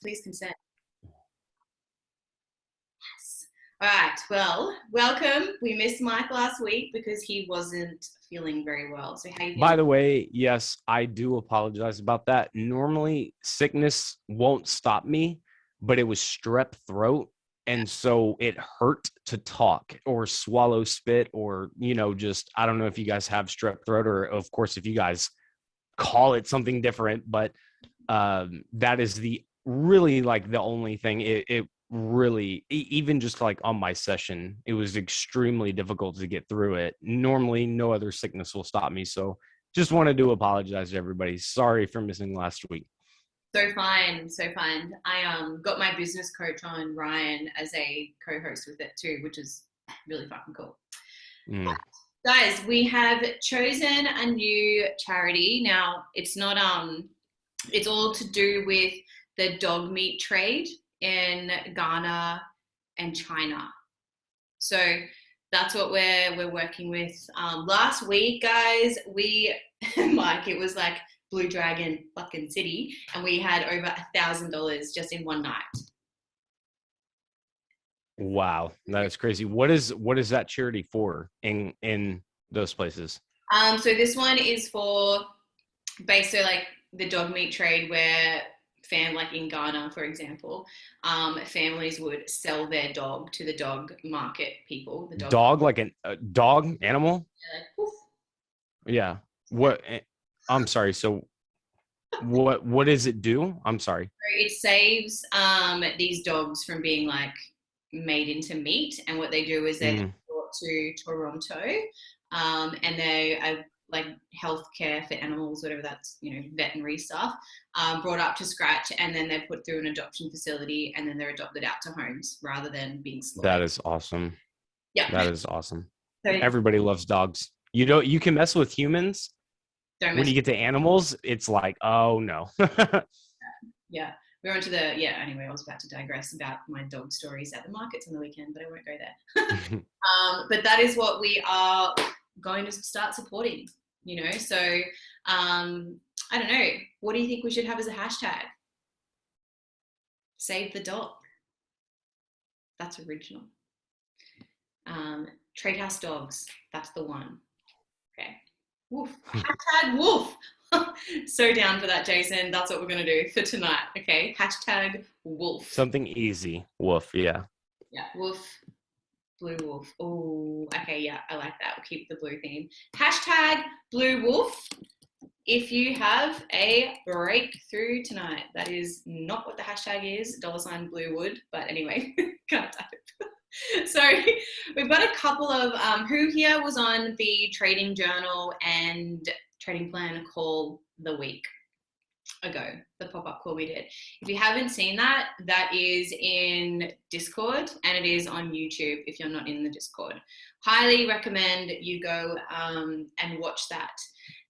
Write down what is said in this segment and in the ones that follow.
Please consent. Yes. All right. Well, welcome. We missed Mike last week because he wasn't feeling very well. So how you By feeling? the way, yes, I do apologize about that. Normally, sickness won't stop me, but it was strep throat. And so it hurt to talk or swallow spit or, just, I don't know if you guys have strep throat or, of course, if you guys call it something different, but that is the really like the only thing. It really, even just like on my session, it was extremely difficult to get through it. Normally, no other sickness will stop me. So just wanted to apologize to everybody. Sorry for missing last week. So fine, so fine. I got my business coach on, Ryan, as a co-host with it too, which is really fucking cool. Mm. Guys, we have chosen a new charity. Now, it's not it's all to do with the dog meat trade in Ghana and China. So that's what we're working with. Last week, guys, Mike, it was like Blue Dragon fucking city, and we had over $1,000 just in one night. Wow, that is crazy. What is that charity for in those places? So this one is for basically like the dog meat trade where like in Ghana, for example, families would sell their dog to the dog market people. The Dog, like a dog animal? like, Yeah. What? I'm sorry. So what does it do? I'm sorry. it saves these dogs from being like made into meat, and what they do is they're brought to Toronto, and they are like healthcare for animals, whatever that's, veterinary stuff, brought up to scratch, and then they're put through an adoption facility, and then they're adopted out to homes rather than being slaughtered. That is awesome. Yeah, that is awesome. so Everybody loves dogs. You can mess with humans. When you get to animals, it's like, oh no. Yeah, we went to anyway, I was about to digress about my dog stories at the markets on the weekend, but I won't go there. But that is what we are going to start supporting, so I don't know, what do you think we should have as a hashtag? Save the dog. That's original. Trade House Dogs, that's the one. Okay. Woof. Hashtag woof. So down for that, Jason. That's what we're going to do for tonight. Okay. Hashtag wolf. Something easy. Wolf. Yeah. Yeah. Wolf. Blue wolf. Oh, okay. Yeah. I like that. We'll keep the blue theme. Hashtag blue wolf. If you have a breakthrough tonight, that is not what the hashtag is, $bluewood. But anyway, can't type it. So we've got a couple of who here was on the trading journal and trading plan call the week ago, the pop-up call we did. If you haven't seen that, that is in Discord, and it is on YouTube if you're not in the Discord. Highly recommend you go and watch that.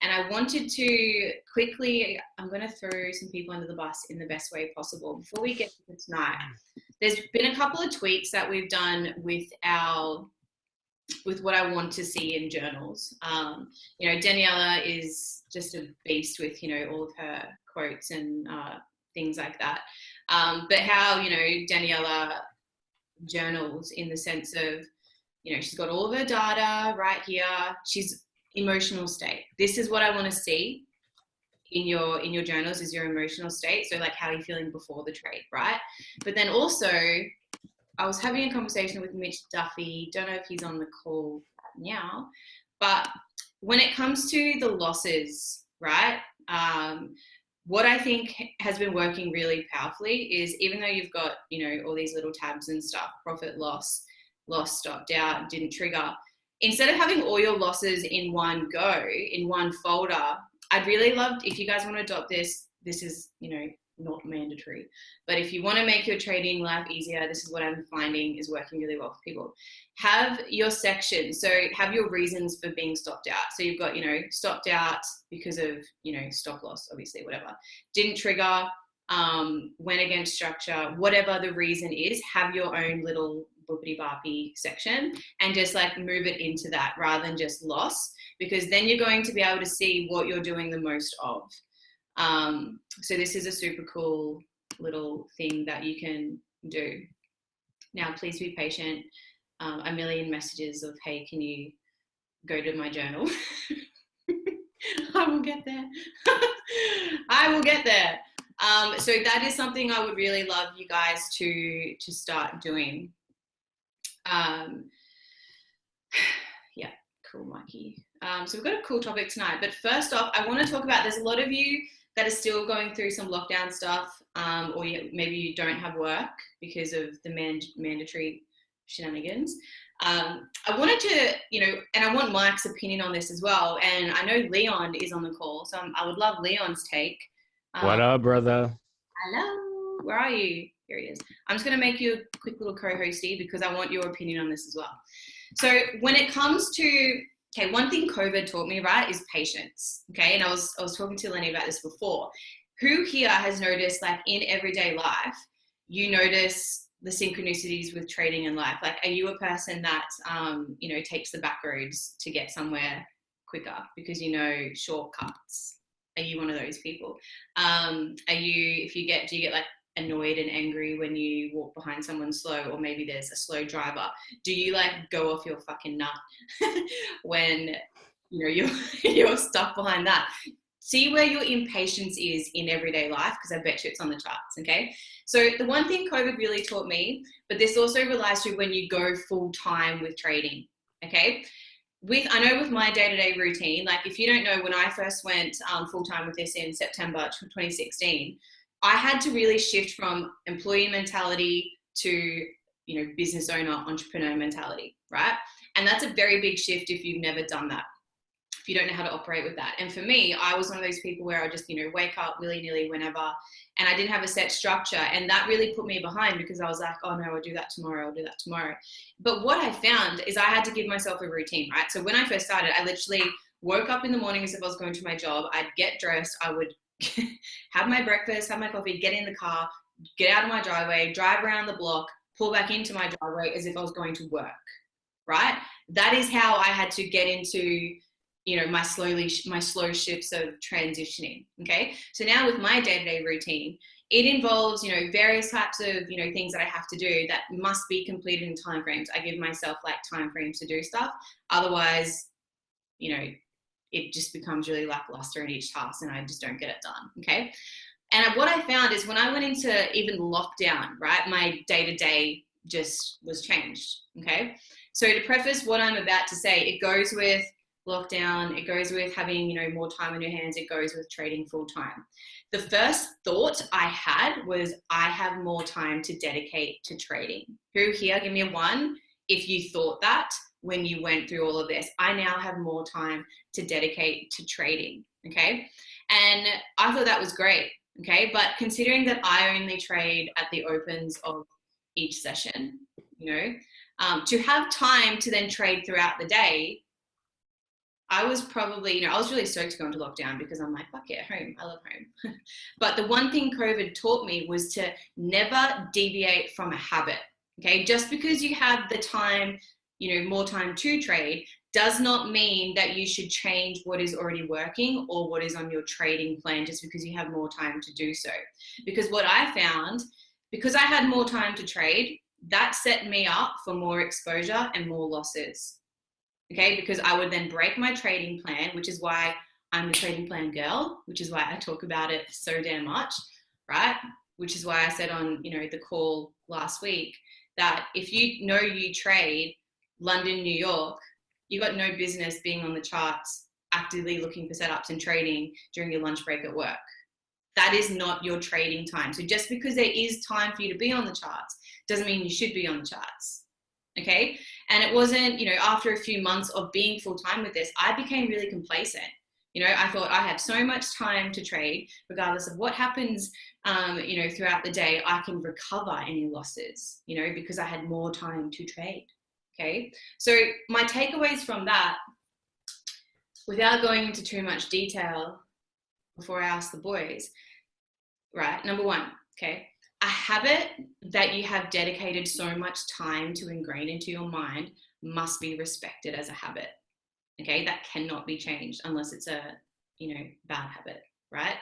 And I wanted to quickly, I'm going to throw some people under the bus in the best way possible. Before we get to tonight, there's been a couple of tweaks that we've done with what I want to see in journals. Daniela is just a beast with, all of her quotes and things like that. But how, Daniela journals in the sense of, she's got all of her data right here. She's emotional state. This is what I want to see in your journals, is your emotional state. So like, how are you feeling before the trade, right? But then also, I was having a conversation with Mitch Duffy. Don't know if he's on the call now, but when it comes to the losses, right? What I think has been working really powerfully is, even though you've got, all these little tabs and stuff, profit, loss, stopped out, didn't trigger. Instead of having all your losses in one go, in one folder, I'd really love, if you guys want to adopt this is, not mandatory, but if you want to make your trading life easier, this is what I'm finding is working really well for people. Have your section. So have your reasons for being stopped out. So you've got, stopped out because of, stop loss, obviously, whatever. Didn't trigger, went against structure, whatever the reason is, have your own little boopity boppy section and just like move it into that rather than just loss, because then you're going to be able to see what you're doing the most of. So this is a super cool little thing that you can do. Now, please be patient. A million messages of, hey, can you go to my journal? I will get there. I will get there. So that is something I would really love you guys to start doing. Yeah, cool, Mikey. So we've got a cool topic tonight, but first off, I want to talk about, there's a lot of you that are still going through some lockdown stuff, or maybe you don't have work because of the mandatory shenanigans. I wanted to, and I want Mike's opinion on this as well. And I know Leon is on the call, so I would love Leon's take. What up, brother? Hello, where are you? Here he is. I'm just going to make you a quick little co-hosty because I want your opinion on this as well. So when it comes to, okay, one thing COVID taught me, right, is patience. Okay, and I was talking to Lenny about this before. Who here has noticed, like, in everyday life, you notice the synchronicities with trading and life? Like, are you a person that takes the back roads to get somewhere quicker because shortcuts? Are you one of those people? Do you get like annoyed and angry when you walk behind someone slow, or maybe there's a slow driver? Do you like go off your fucking nut when you're stuck behind that? See where your impatience is in everyday life, because I bet you it's on the charts. Okay, so the one thing COVID really taught me, but this also relies to when you go full time with trading. Okay, I know with my day-to-day routine, like, if you don't know, when I first went full-time with this in September 2016, I had to really shift from employee mentality to, business owner, entrepreneur mentality, right? And that's a very big shift if you've never done that, if you don't know how to operate with that. And for me, I was one of those people where I just, wake up willy-nilly whenever, and I didn't have a set structure. And that really put me behind, because I was like, oh no, I'll do that tomorrow. But what I found is I had to give myself a routine, right? So when I first started, I literally woke up in the morning as if I was going to my job. I'd get dressed. I would have my breakfast, have my coffee, get in the car, get out of my driveway, drive around the block, pull back into my driveway as if I was going to work, right? That is how I had to get into my slow shifts of transitioning. Okay, so now with my day-to-day routine, it involves various types of things that I have to do that must be completed in time frames. I give myself like time frames to do stuff, otherwise it just becomes really lackluster in each task and I just don't get it done. Okay, and what I found is when I went into even lockdown, right, my day-to-day just was changed. Okay, so to preface what I'm about to say, it goes with lockdown, it goes with having more time on your hands, it goes with trading full time. The first thought I had was, I have more time to dedicate to trading. Who here, give me a 1 if you thought that when you went through all of this. I now have more time to dedicate to trading. Okay, and I thought that was great. Okay, but considering that I only trade at the opens of each session, to have time to then trade throughout the day, I was probably, I was really stoked to go into lockdown because I'm like, fuck yeah, home. I love home. But the one thing COVID taught me was to never deviate from a habit. Okay, just because you have the time, more time to trade, does not mean that you should change what is already working or what is on your trading plan just because you have more time to do so. Because what I found, because I had more time to trade, that set me up for more exposure and more losses. Okay, because I would then break my trading plan, which is why I'm the trading plan girl, which is why I talk about it so damn much, right? Which is why I said on, the call last week that if you trade London, New York, you got no business being on the charts, actively looking for setups and trading during your lunch break at work. That is not your trading time. So just because there is time for you to be on the charts doesn't mean you should be on the charts. Okay, and it wasn't, after a few months of being full-time with this, I became really complacent. I thought I have so much time to trade, regardless of what happens, throughout the day, I can recover any losses, because I had more time to trade. Okay, so my takeaways from that, without going into too much detail before I ask the boys, right, number 1, okay, a habit that you have dedicated so much time to ingrain into your mind must be respected as a habit. Okay, that cannot be changed unless it's a, bad habit, right?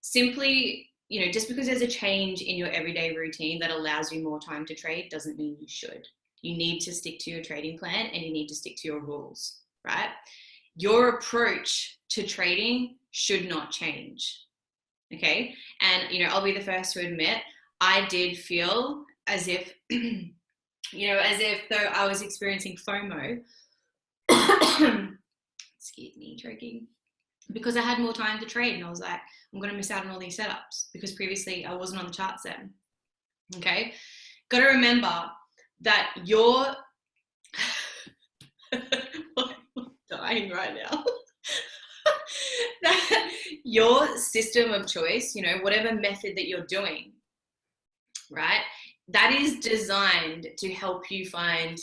Simply just because there's a change in your everyday routine that allows you more time to trade doesn't mean you should. You need to stick to your trading plan and you need to stick to your rules, right? Your approach to trading should not change. Okay. And, I'll be the first to admit, I did feel as if, as if though I was experiencing FOMO, excuse me, choking, because I had more time to trade. And I was like, I'm going to miss out on all these setups because previously I wasn't on the charts then. Okay. Got to remember that I'm dying right now. That your system of choice, whatever method that you're doing, right, that is designed to help you find,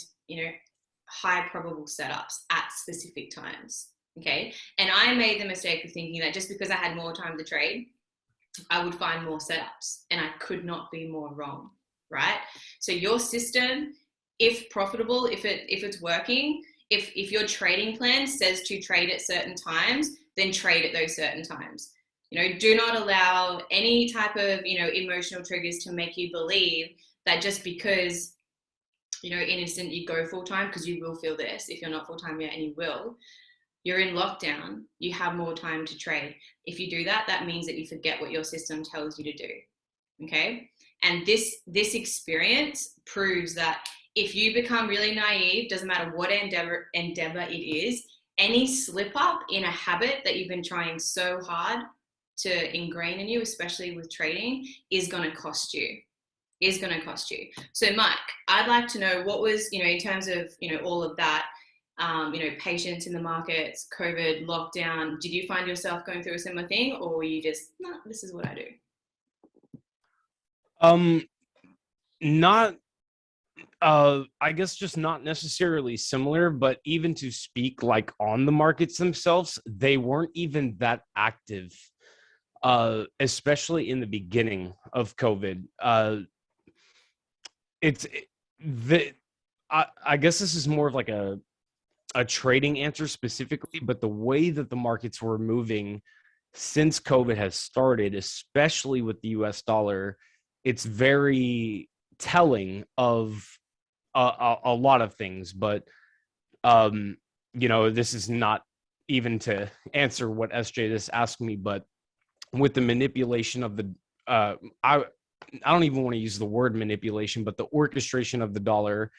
high probable setups at specific times. Okay. And I made the mistake of thinking that just because I had more time to trade, I would find more setups, and I could not be more wrong, right? So your system, if profitable, if it's working, if your trading plan says to trade at certain times, then trade at those certain times. Do not allow any type of, emotional triggers to make you believe that just because, in an instant you go full time, because you will feel this if you're not full time yet, and you will. You're in lockdown, you have more time to trade. If you do that, that means that you forget what your system tells you to do. Okay? And this experience proves that if you become really naive, doesn't matter what endeavor it is, any slip up in a habit that you've been trying so hard to ingrain in you, especially with trading, is going to cost you. So Mike, I'd like to know what was, in terms of, all of that, patience in the markets, COVID, lockdown, did you find yourself going through a similar thing, or were you just, no, this is what I do? Not, I guess just not necessarily similar, but even to speak like on the markets themselves, they weren't even that active, especially in the beginning of COVID. I guess this is more of like a trading answer specifically, but the way that the markets were moving since COVID has started, especially with the US dollar, it's very telling of a lot of things. But, this is not even to answer what SJ just asked me, but with the manipulation of the, I don't even want to use the word manipulation, but the orchestration of the dollar,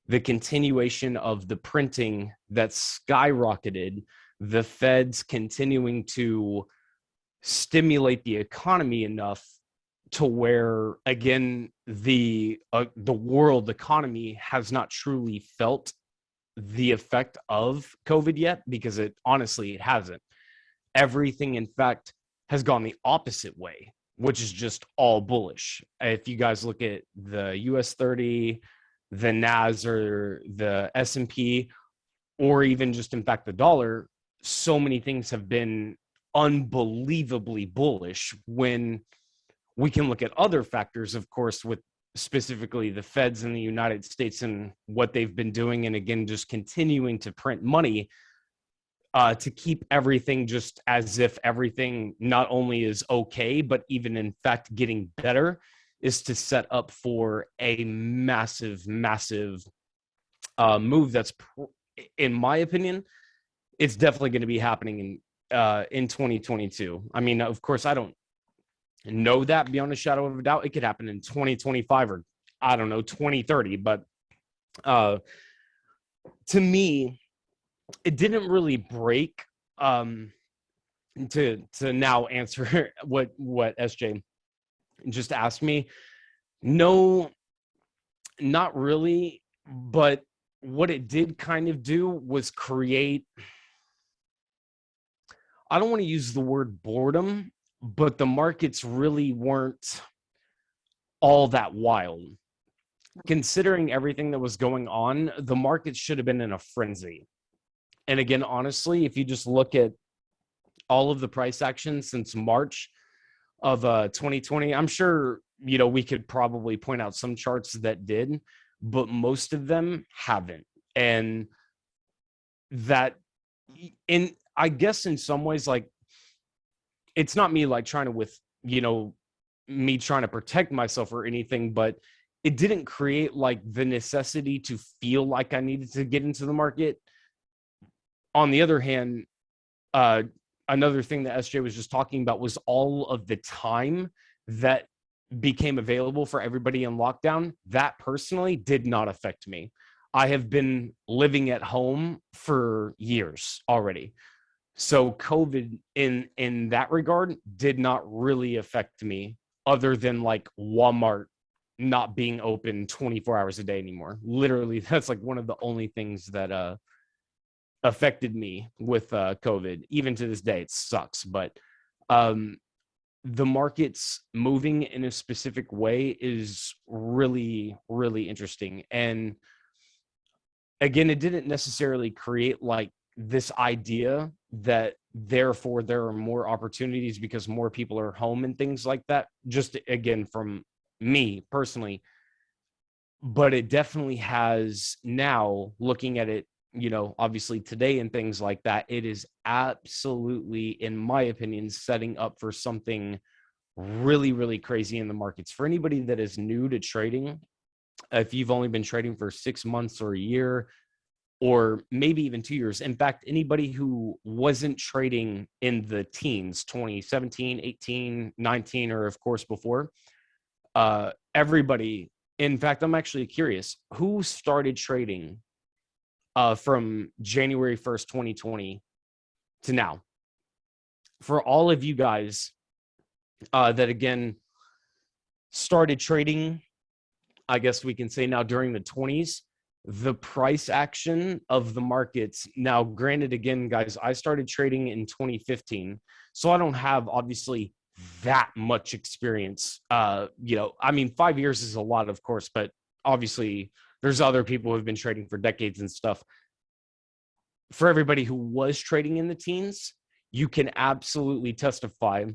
the continuation of the printing that skyrocketed, the Feds continuing to stimulate the economy enough to where, again, the world economy has not truly felt the effect of COVID yet, because it hasn't. Everything, in fact, has gone the opposite way, which is just all bullish. If you guys look at the US 30, the NAS or the S&P, or even just, in fact, the dollar, so many things have been unbelievably bullish, when we can look at other factors, of course, with specifically the Feds in the United States and what they've been doing. And again, just continuing to print money to keep everything just as if everything not only is okay, but even in fact getting better, is to set up for a massive move that's, in my opinion, it's definitely going to be happening in 2022. I mean, of course, I don't know that beyond a shadow of a doubt. It could happen in 2025 or, I don't know, 2030. But to me, it didn't really break. To now answer what SJ just asked me, no, not really. But what it did kind of do was create, I don't want to use the word boredom, but the markets really weren't all that wild. Considering everything that was going on, the market should have been in a frenzy. And again, honestly, if you just look at all of the price action since March of 2020, I'm sure, we could probably point out some charts that did, but most of them haven't. And that, I guess in some ways, like, it's not me like trying to me trying to protect myself or anything, but it didn't create like the necessity to feel like I needed to get into the market. On the other hand, uh, another thing that SJ was just talking about was all of the time that became available for everybody in lockdown. That personally did not affect me. I have been living at home for years already. So COVID in that regard did not really affect me other than like Walmart not being open 24 hours a day anymore. Literally, that's like one of the only things that affected me with COVID. Even to this day, it sucks. But um, the market's moving in a specific way is really, really interesting. And again, it didn't necessarily create like this idea that therefore there are more opportunities because more people are home and things like that. Just again, from me personally, but it definitely has now looking at it, obviously today and things like that, it is absolutely, in my opinion, setting up for something really, really crazy in the markets. For anybody that is new to trading, if you've only been trading for 6 months or a year, or maybe even 2 years. In fact, anybody who wasn't trading in the teens, 2017, 18, 19, or of course before, everybody, in fact, I'm actually curious, who started trading from January 1st, 2020 to now? For all of you guys that, again, started trading, I guess we can say now during the 20s, the price action of the markets. Now, granted, again, guys, I started trading in 2015, so I don't have obviously that much experience. I mean, 5 years is a lot, of course, but obviously there's other people who have been trading for decades and stuff. For everybody who was trading in the teens, you can absolutely testify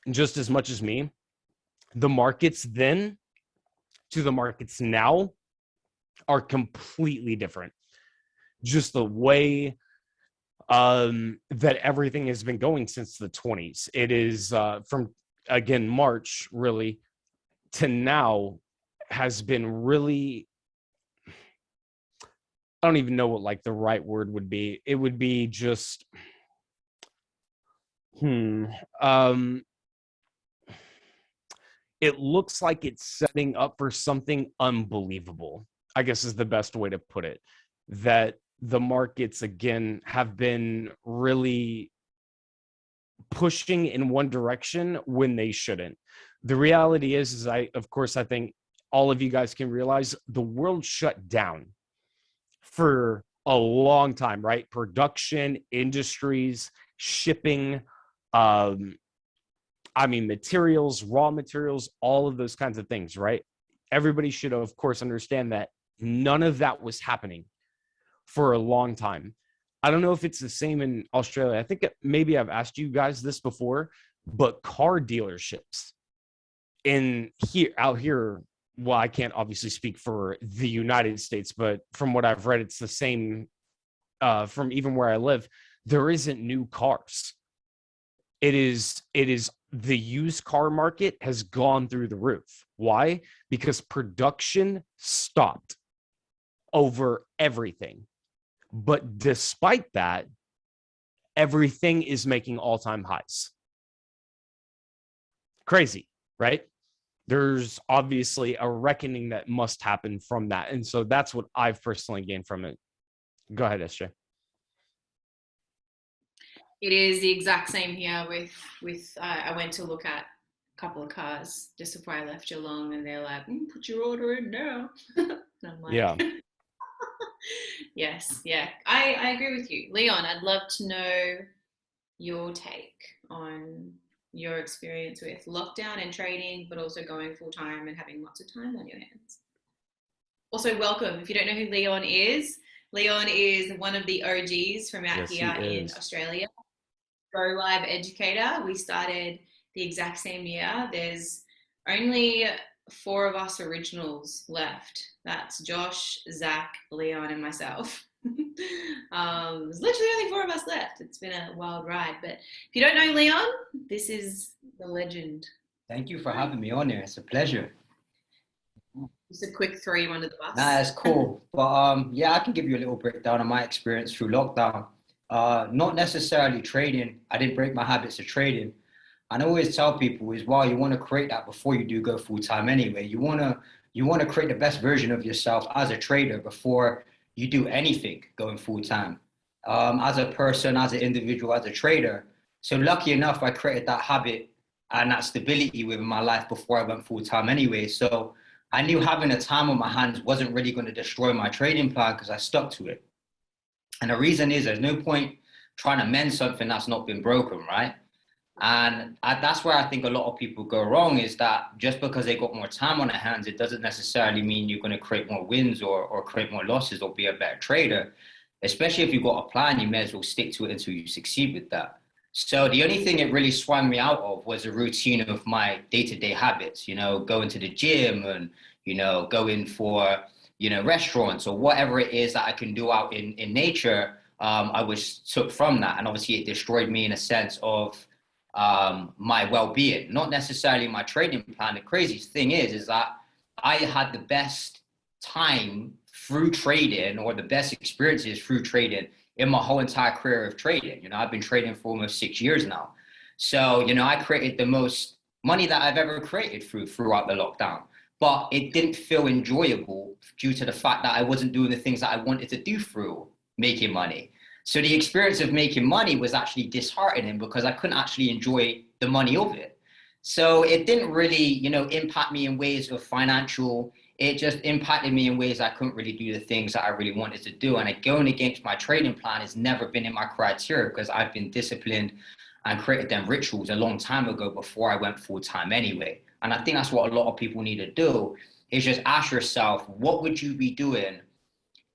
just as much as me. The markets then to the markets now are completely different. Just the way that everything has been going since the 20s. It is from, again, March really to now has been really, I don't even know what like the right word would be. It would be just, it looks like it's setting up for something unbelievable, I guess is the best way to put it. That the markets, again, have been really pushing in one direction when they shouldn't. The reality is I think all of you guys can realize the world shut down for a long time, right? Production, industries, shipping, materials, raw materials, all of those kinds of things, right? Everybody should, of course, understand that none of that was happening for a long time. I don't know if it's the same in Australia. I think maybe I've asked you guys this before, but car dealerships out here, well, I can't obviously speak for the United States, but from what I've read, it's the same from even where I live. There isn't new cars. It is the used car market has gone through the roof. Why? Because production stopped over everything. But despite that, everything is making all-time highs. Crazy, right? There's obviously a reckoning that must happen from that. And so that's what I've personally gained from it. Go ahead, SJ. It is the exact same here with I went to look at a couple of cars just before I left Geelong, and they're like, put your order in now. And I'm like, yeah. Yes, yeah. I agree with you. Leon, I'd love to know your take on your experience with lockdown and trading, but also going full time and having lots of time on your hands. Also, welcome. If you don't know who Leon is one of the OGs from out here in Australia. Go Live Educator. We started the exact same year. There's only 4 of us originals left. That's Josh, Zach, Leon, and myself. There's literally only 4 of us left. It's been a wild ride. But if you don't know Leon, this is the legend Thank you for having me on here. It's a pleasure. Just a quick throw you under the bus. Nah, that's cool. But yeah, I can give you a little breakdown of my experience through lockdown. Not necessarily trading. I didn't break my habits of trading. And I always tell people is, well, you want to create that before you do go full time anyway. You want to create the best version of yourself as a trader before you do anything going full time. As a person, as an individual, as a trader. So lucky enough, I created that habit and that stability within my life before I went full time anyway. So I knew having a time on my hands wasn't really going to destroy my trading plan because I stuck to it. And the reason is there's no point trying to mend something that's not been broken, right? And that's where I think a lot of people go wrong is that just because they got more time on their hands, it doesn't necessarily mean you're going to create more wins or create more losses or be a better trader. Especially if you've got a plan, you may as well stick to it until you succeed with that. So the only thing it really swung me out of was a routine of my day-to-day habits, going to the gym and, going for, restaurants or whatever it is that I can do out in nature. I was took from that. And obviously it destroyed me in a sense of my well-being, not necessarily my trading plan. The craziest thing is that I had the best time through trading or the best experiences through trading in my whole entire career of trading. I've been trading for almost 6 years now. So, I created the most money that I've ever created throughout the lockdown, but it didn't feel enjoyable due to the fact that I wasn't doing the things that I wanted to do through making money. So the experience of making money was actually disheartening because I couldn't actually enjoy the money of it. So it didn't really, impact me in ways of financial. It just impacted me in ways I couldn't really do the things that I really wanted to do. And going against my trading plan has never been in my criteria because I've been disciplined and created them rituals a long time ago before I went full time anyway. And I think that's what a lot of people need to do is just ask yourself, what would you be doing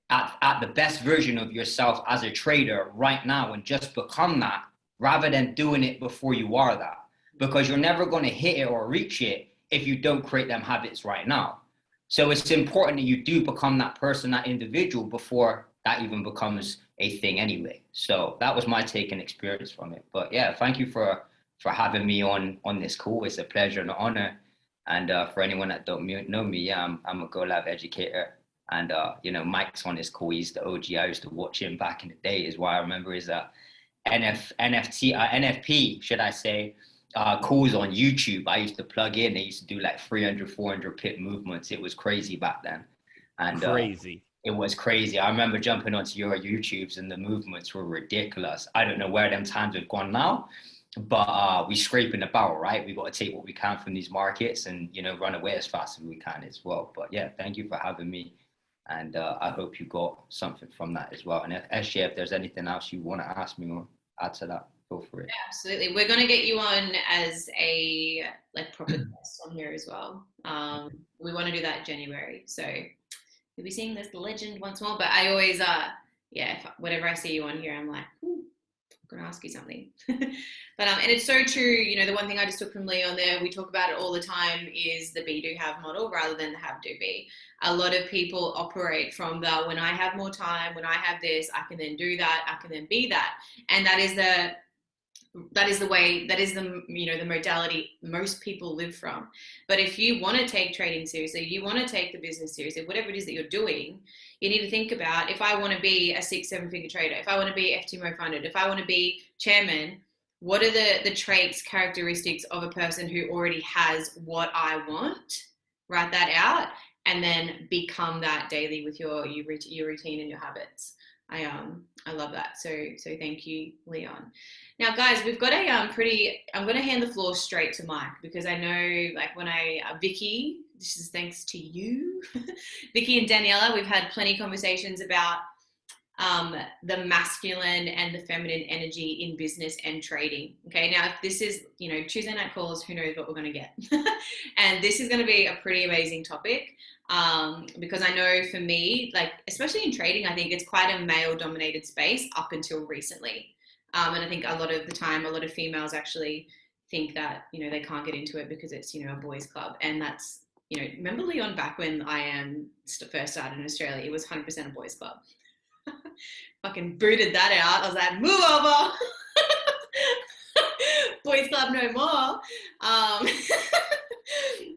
at the best version of yourself as a trader right now and just become that rather than doing it before you are that, because you're never going to hit it or reach it if you don't create them habits right now. So it's important that you do become that person, that individual before that even becomes a thing anyway. So that was my take and experience from it. But yeah, thank you for having me on this call. It's a pleasure and an honor. And for anyone that don't know me, yeah, I'm a Go Live educator. And, Mike's on this call. He's the OG. I used to watch him back in the day is why I remember his NFP, should I say, calls on YouTube. I used to plug in. They used to do like 300, 400 pip movements. It was crazy back then. And crazy. It was crazy. I remember jumping onto your YouTubes and the movements were ridiculous. I don't know where them times have gone now, but we scraping the barrel, right? We got to take what we can from these markets and, run away as fast as we can as well. But yeah, thank you for having me. And I hope you got something from that as well. And SJ, if there's anything else you want to ask me or add to that, feel free. Yeah, absolutely. We're going to get you on as a proper guest on here as well. We want to do that in January. So you'll be seeing this legend once more. But I always, whenever I see you on here, I'm like, I'm going to ask you something. But and it's so true. The one thing I just took from Leon there, we talk about it all the time, is the be do have model rather than the have do be. A lot of people operate from the when I have more time, when I have this, I can then do that, I can then be that, and that is the way, that is the modality most people live from. But if you want to take trading seriously, you want to take the business seriously, whatever it is that you're doing, you need to think about, if I want to be a 6-7 figure trader, if I want to be FTMO funded, if I want to be chairman, what are the traits, characteristics of a person who already has what I want? Write that out and then become that daily with your routine and your habits. I love that. So thank you, Leon. Now, guys, we've got I'm going to hand the floor straight to Mike because I know Vicky, this is thanks to you, Vicky and Daniela, we've had plenty of conversations about the masculine and the feminine energy in business and trading. Okay, now if this is, Tuesday night calls, who knows what we're going to get. And this is going to be a pretty amazing topic because I know for me, especially in trading, I think it's quite a male dominated space up until recently. And I think a lot of the time, a lot of females actually think that, they can't get into it because it's, a boys club. And that's, remember Leon, back when I first started in Australia, it was 100% a boys club. Fucking booted that out. I was like, move over. boys club no more.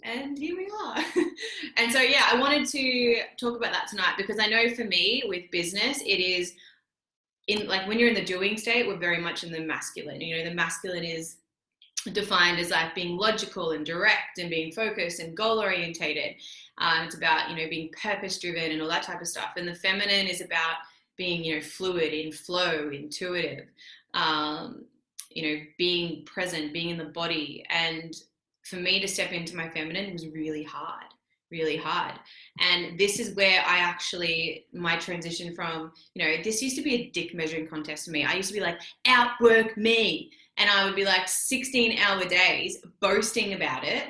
And here we are. And so, yeah, I wanted to talk about that tonight because I know for me with business, it is in like when you're in the doing state, we're very much in the masculine. You know, the masculine is defined as like being logical and direct and being focused and goal orientated. It's about, you know, being purpose driven and all that type of stuff. And the feminine is about being, you know, fluid, in flow, intuitive, you know, being present, being in the body. And for me to step into my feminine was really hard. Really hard. And this is where I actually, my transition from, you know, this used to be a dick measuring contest for me. I used to be like, outwork me. And I would be like 16-hour days boasting about it.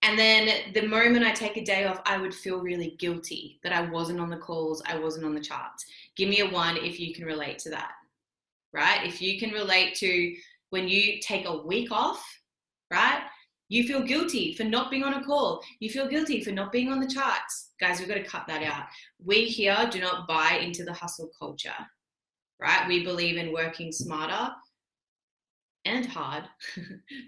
And then the moment I take a day off, I would feel really guilty that I wasn't on the calls, I wasn't on the charts. Give me a 1 if you can relate to that, right? If you can relate to when you take a week off, right? You feel guilty for not being on a call. You feel guilty for not being on the charts. Guys, we've got to cut that out. We here do not buy into the hustle culture, right? We believe in working smarter and hard,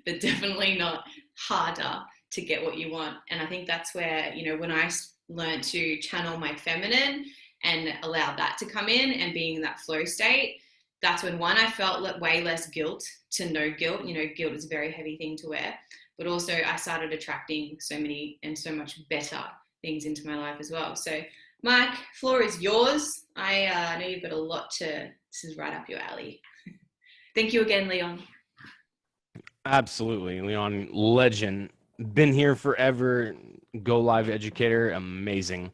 but definitely not harder to get what you want. And I think that's where, you know, when I learned to channel my feminine and allow that to come in and being in that flow state, that's when I felt way less guilt to no guilt. You know, guilt is a very heavy thing to wear. But also I started attracting so many and so much better things into my life as well. So Mike, floor is yours. I know you've got a lot this is right up your alley. Thank you again, Leon. Absolutely. Leon, legend. Been here forever. Go Live educator. Amazing.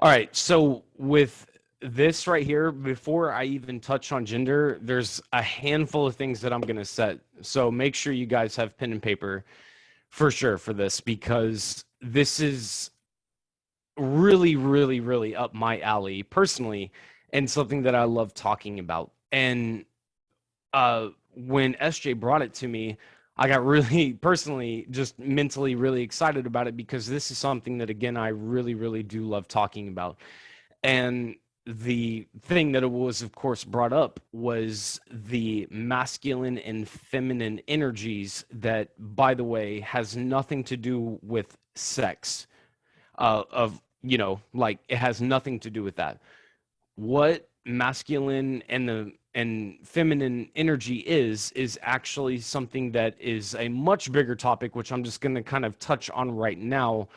All right. So with this right here, before I even touch on gender, there's a handful of things that I'm going to set. So make sure you guys have pen and paper for sure for this, because this is really, really, really up my alley personally and something that I love talking about. And when SJ brought it to me, I got really personally just mentally really excited about it, because this is something that, again, I really, really do love talking about. And the thing that it was, of course, brought up was the masculine and feminine energies that, by the way, has nothing to do with sex. Like it has nothing to do with that. What masculine and feminine energy is actually something that is a much bigger topic, which I'm just going to kind of touch on right now,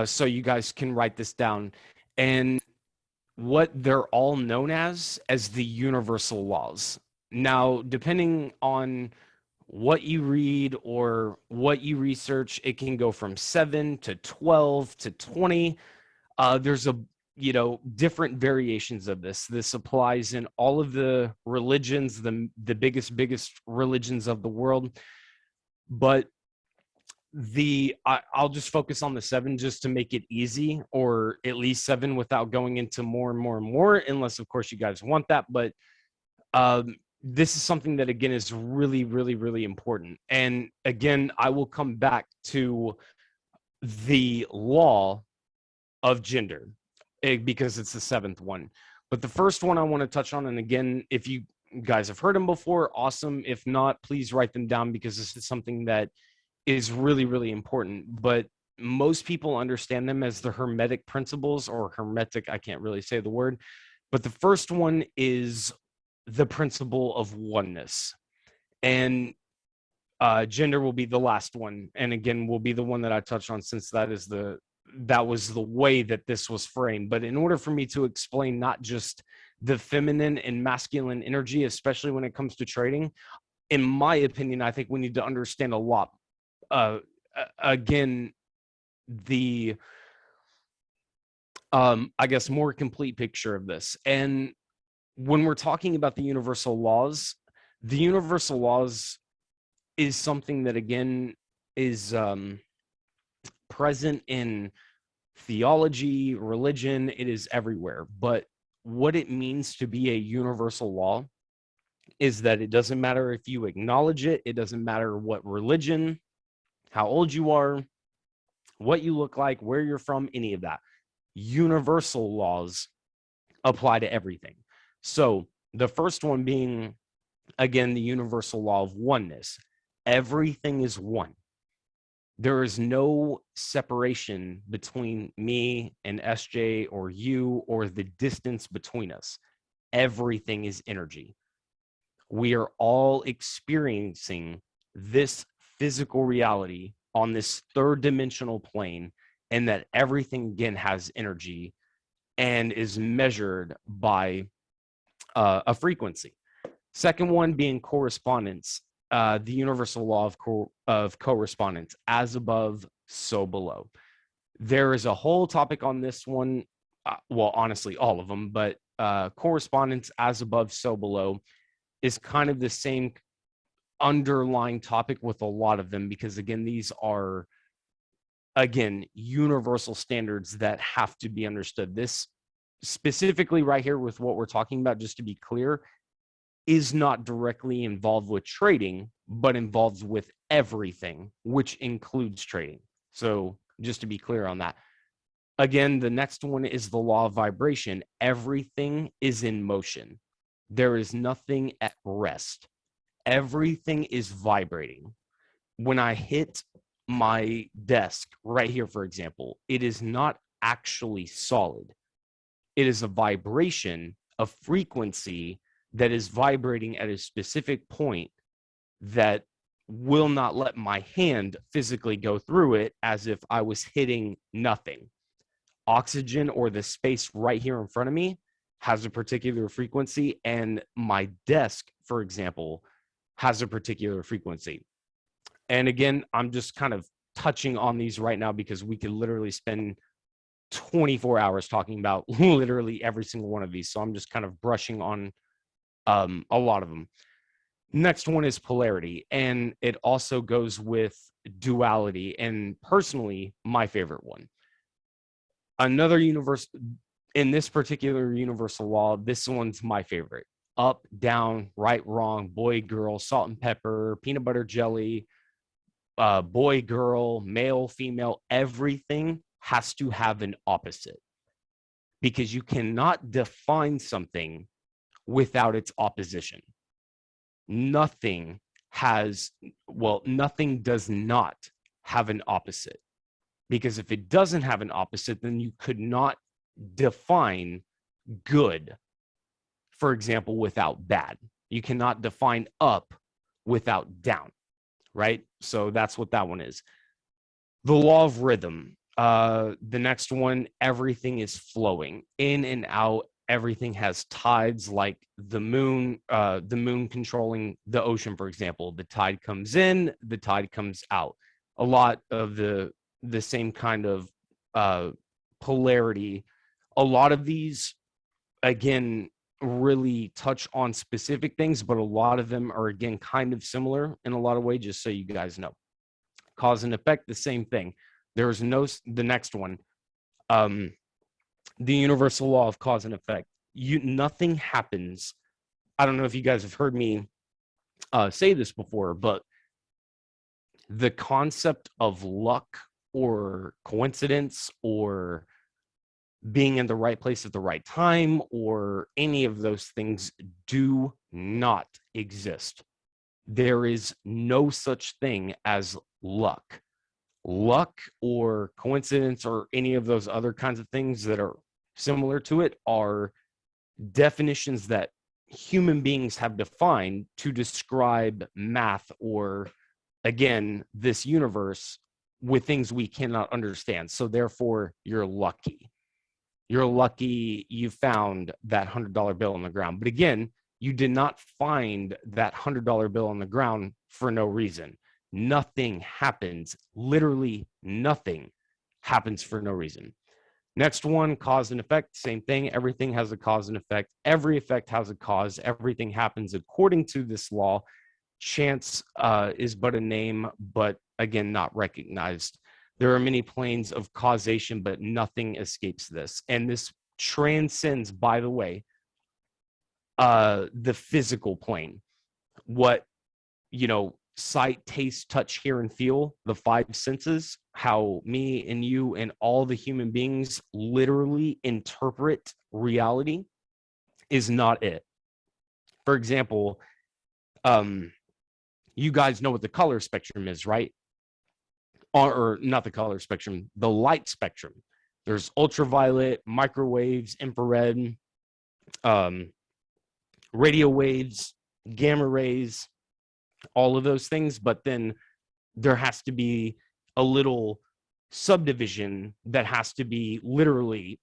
so you guys can write this down. And what they're all known as the universal laws. Now, depending on what you read or what you research, it can go from 7 to 12 to 20. There's different variations of this. This applies in all of the religions, the biggest religions of the world. But I'll just focus on the 7 just to make it easy, or at least 7 without going into more and more and more, unless of course you guys want that. But this is something that, again, is really, really, really important. And again, I will come back to the law of gender because it's the 7th one. But the first one I want to touch on, and again, if you guys have heard them before, awesome. If not, please write them down, because this is something that is really, really important. But most people understand them as the Hermetic principles, or Hermetic, I can't really say the word. But the first one is the principle of oneness. And gender will be the last one. And again, will be the one that I touch on, since that was the way that this was framed. But in order for me to explain not just the feminine and masculine energy, especially when it comes to trading, in my opinion, I think we need to understand a lot. Again, the I guess more complete picture of this. And when we're talking about the universal laws is something that, again, is present in theology, religion. It is everywhere. But what it means to be a universal law is that it doesn't matter if you acknowledge it. It doesn't matter what religion, how old you are, what you look like, where you're from, any of that. Universal laws apply to everything. So the first one being, again, the universal law of oneness. Everything is one. There is no separation between me and SJ or you or the distance between us. Everything is energy. We are all experiencing this physical reality on this third dimensional plane, and that everything again has energy and is measured by a frequency. Second one being correspondence, the universal law of correspondence, as above, so below. There is a whole topic on this one. Well, honestly, all of them, but correspondence, as above, so below is kind of the same underlying topic with a lot of them, because again, these are, again, universal standards that have to be understood. This specifically right here with what we're talking about, just to be clear, is not directly involved with trading, but involved with everything, which includes trading. So just to be clear on that. Again, the next one is the law of vibration. Everything is in motion. There is nothing at rest. Everything is vibrating. When I hit my desk right here, for example, it is not actually solid. It is a vibration, a frequency that is vibrating at a specific point that will not let my hand physically go through it, as if I was hitting nothing. Oxygen, or the space right here in front of me, has a particular frequency, and my desk, for example, has a particular frequency. And again, I'm just kind of touching on these right now because we could literally spend 24 hours talking about literally every single one of these. So I'm just kind of brushing on a lot of them. Next one is polarity, and it also goes with duality, and personally, my favorite one. Another universe, in this particular universal law, this one's my favorite. Up, down, right, wrong, boy, girl, salt and pepper, peanut butter jelly, boy, girl, male, female, everything has to have an opposite, because you cannot define something without its opposition. Nothing does not have an opposite, because if it doesn't have an opposite, then you could not define good, for example, without bad. You cannot define up without down, right? So that's what that one is. The law of rhythm. The next one, everything is flowing in and out. Everything has tides, like the moon controlling the ocean, for example. The tide comes in, the tide comes out. A lot of the same kind of polarity. A lot of these, again, really touch on specific things, but a lot of them are, again, kind of similar in a lot of ways, just so you guys know. Cause and effect, the same thing. There's the next one, the universal law of cause and effect. Nothing happens. I don't know if you guys have heard me say this before, but the concept of luck or coincidence or being in the right place at the right time or any of those things do not exist. There is no such thing as luck. Luck or coincidence or any of those other kinds of things that are similar to it are definitions that human beings have defined to describe math or, again, this universe with things we cannot understand. So therefore, you're lucky. You're lucky you found that $100 bill on the ground. But again, you did not find that $100 bill on the ground for no reason. Nothing happens. Literally nothing happens for no reason. Next one, cause and effect. Same thing. Everything has a cause and effect. Every effect has a cause. Everything happens according to this law. Chance is but a name, but again, not recognized. There are many planes of causation, but nothing escapes this. And this transcends, by the way, the physical plane. What, sight, taste, touch, hear, and feel, the five senses, how me and you and all the human beings literally interpret reality is not it. For example, You guys know what the color spectrum is, right? Or not the color spectrum, the light spectrum. There's ultraviolet, microwaves, infrared, um, radio waves, gamma rays, all of those things. But then there has to be a little subdivision that has to be literally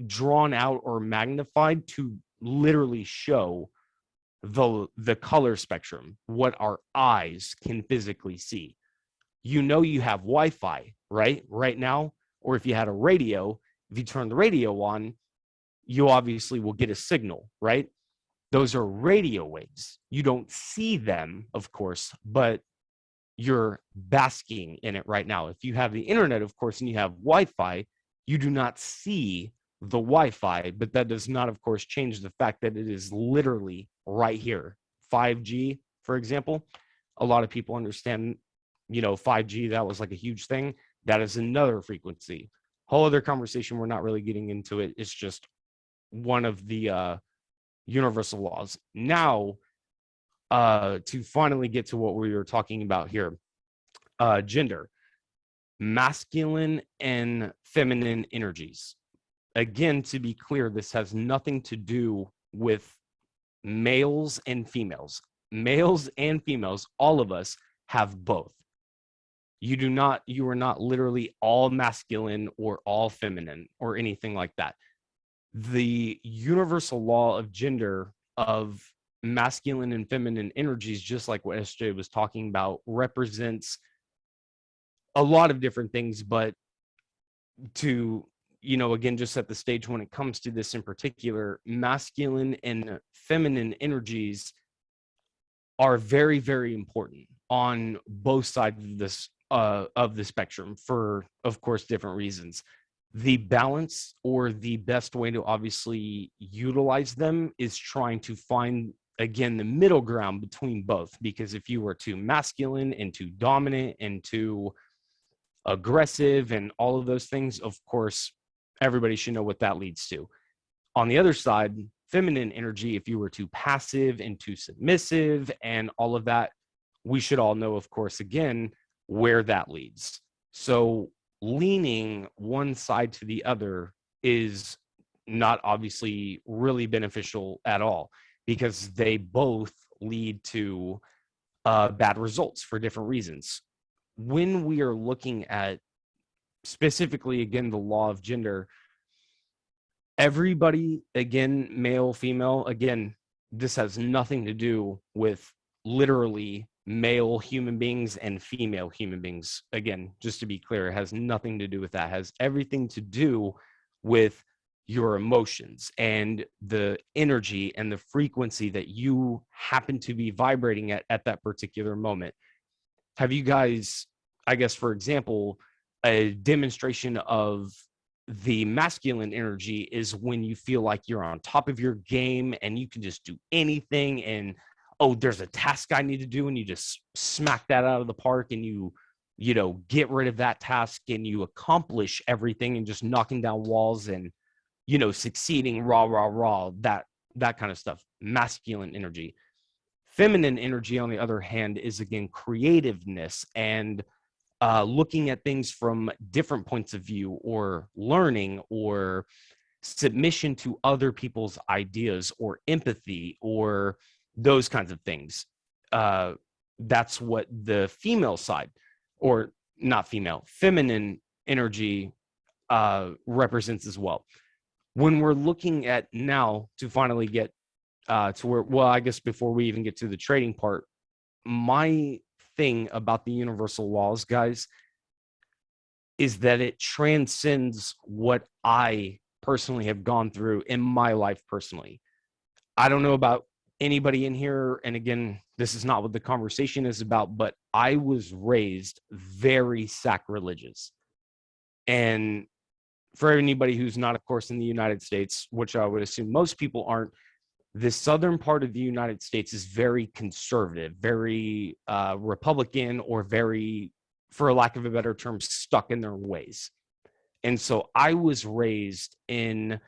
drawn out or magnified to literally show the color spectrum, what our eyes can physically see. You know, you have Wi-Fi right now, or if you had a radio, if you turn the radio on, you obviously will get a signal, right? Those are radio waves. You don't see them, of course, but you're basking in it right now. If you have the internet, of course, and you have Wi-Fi, you do not see the Wi-Fi, but that does not, of course, change the fact that it is literally right here. 5G, for example, a lot of people understand, 5G, that was like a huge thing. That is another frequency. Whole other conversation. We're not really getting into it. It's just one of the universal laws. Now, to finally get to what we were talking about here, gender, masculine and feminine energies. Again, to be clear, this has nothing to do with males and females. Males and females, all of us have both. You are not literally all masculine or all feminine or anything like that. The universal law of gender, of masculine and feminine energies, just like what SJ was talking about, represents a lot of different things. But to, again, just set the stage when it comes to this in particular, masculine and feminine energies are very, very important on both sides of the spectrum for, of course, different reasons. The balance, or the best way to obviously utilize them, is trying to find, again, the middle ground between both. Because if you were too masculine and too dominant and too aggressive and all of those things, of course, everybody should know what that leads to. On the other side, feminine energy, if you were too passive and too submissive and all of that, we should all know, of course, again, where that leads. So leaning one side to the other is not obviously really beneficial at all, because they both lead to bad results for different reasons. When we are looking at specifically, again, the law of gender, everybody, again, male, female, again, this has nothing to do with literally male human beings and female human beings. Again, just to be clear, it has nothing to do with that. It has everything to do with your emotions and the energy and the frequency that you happen to be vibrating at that particular moment. Have you guys, I guess, for example, a demonstration of the masculine energy is when you feel like you're on top of your game and you can just do anything, and there's a task I need to do, and you just smack that out of the park, and you get rid of that task and you accomplish everything, and just knocking down walls and succeeding, rah, that kind of stuff. Masculine energy. Feminine energy, on the other hand, is again creativeness and looking at things from different points of view, or learning, or submission to other people's ideas, or empathy, or those kinds of things. That's what the female side, or not female, feminine energy represents as well. When we're looking at now, to finally get to where, well, I guess before we even get to the trading part, my thing about the universal laws, guys, is that it transcends what I personally have gone through in my life personally. I don't know about anybody in here, and again, this is not what the conversation is about, but I was raised very sacrilegious. And for anybody who's not, of course, in the United States, which I would assume most people aren't, the southern part of the United States is very conservative, very Republican, or very, for lack of a better term, stuck in their ways. And so I was raised in,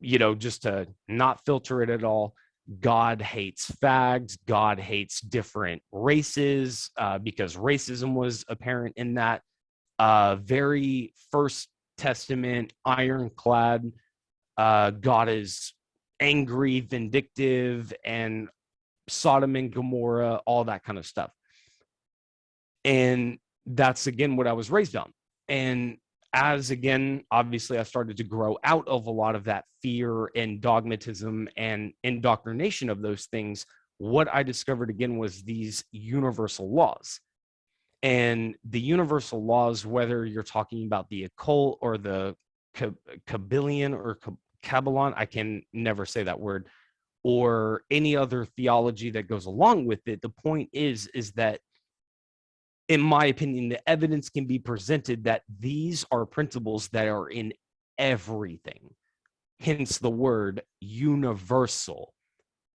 just to not filter it at all, God hates fags, God hates different races, because racism was apparent in that. Very First Testament, ironclad. God is angry, vindictive, and Sodom and Gomorrah, all that kind of stuff. And that's again what I was raised on. And as again, obviously, I started to grow out of a lot of that fear and dogmatism and indoctrination of those things. What I discovered again was these universal laws. And the universal laws, whether you're talking about the occult or the Kabbalion or Kabbalah, I can never say that word, or any other theology that goes along with it. The point is that, in my opinion, the evidence can be presented that these are principles that are in everything. Hence the word universal.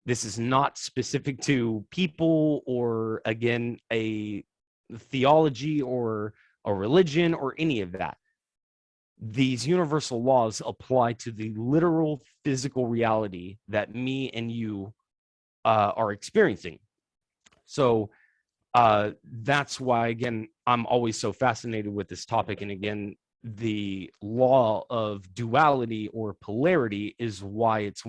This is not specific to people or, again, a theology or a religion or any of that. These universal laws apply to the literal physical reality that me and you are experiencing. So that's why, again, I'm always so fascinated with this topic. And again, the law of duality or polarity is why it's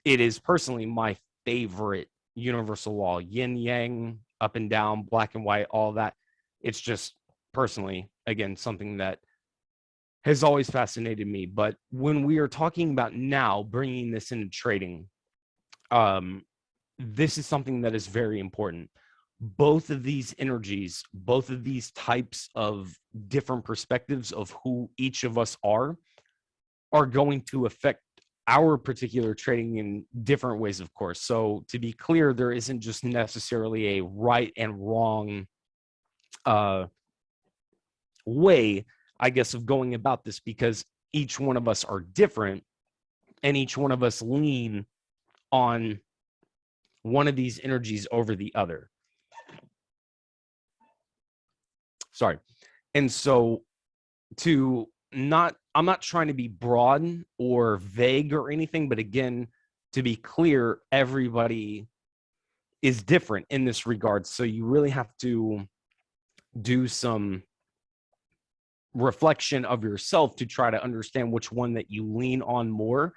it is personally my favorite universal law. Yin, yang, up and down, black and white, all that. It's just personally, again, something that has always fascinated me. But when we are talking about now bringing this into trading, this is something that is very important. Both of these energies, both of these types of different perspectives of who each of us are going to affect our particular trading in different ways, of course. So to be clear, there isn't just necessarily a right and wrong way, I guess, of going about this, because each one of us are different and each one of us lean on one of these energies over the other. Sorry. And so I'm not trying to be broad or vague or anything, but again, to be clear, everybody is different in this regard. So you really have to do some reflection of yourself to try to understand which one that you lean on more,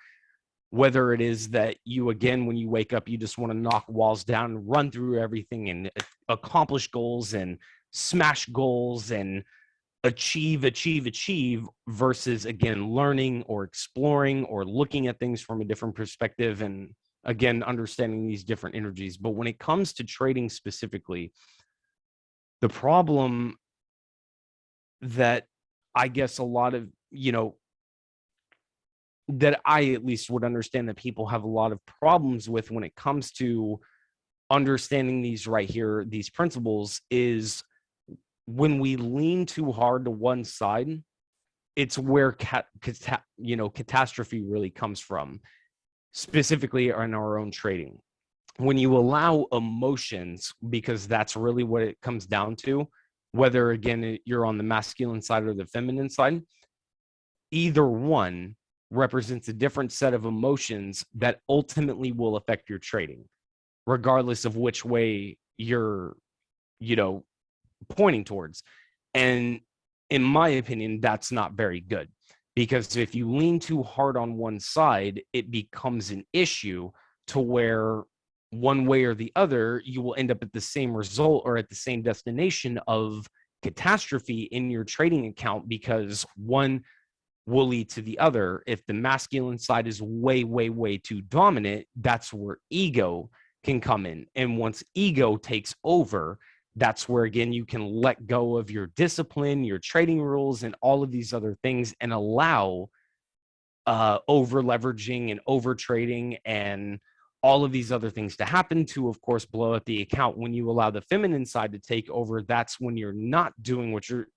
whether it is that you, again, when you wake up, you just want to knock walls down and run through everything and accomplish goals and smash goals and achieve, versus, again, learning or exploring or looking at things from a different perspective and, again, understanding these different energies. But when it comes to trading specifically, the problem that I guess a lot of, that I at least would understand that people have a lot of problems with when it comes to understanding these right here, these principles, is when we lean too hard to one side, it's where catastrophe really comes from, specifically in our own trading. When you allow emotions, because that's really what it comes down to, whether, again, you're on the masculine side or the feminine side, either one represents a different set of emotions that ultimately will affect your trading, regardless of which way you're, pointing towards. And in my opinion, that's not very good, because if you lean too hard on one side, it becomes an issue to where one way or the other, you will end up at the same result or at the same destination of catastrophe in your trading account, because one will lead to the other. If the masculine side is way, way, way too dominant, that's where ego can come in. And once ego takes over, that's where, again, you can let go of your discipline, your trading rules, and all of these other things, and allow over leveraging and over trading and all of these other things to happen to, of course, blow up the account. When you allow the feminine side to take over, that's when you're not doing what you're,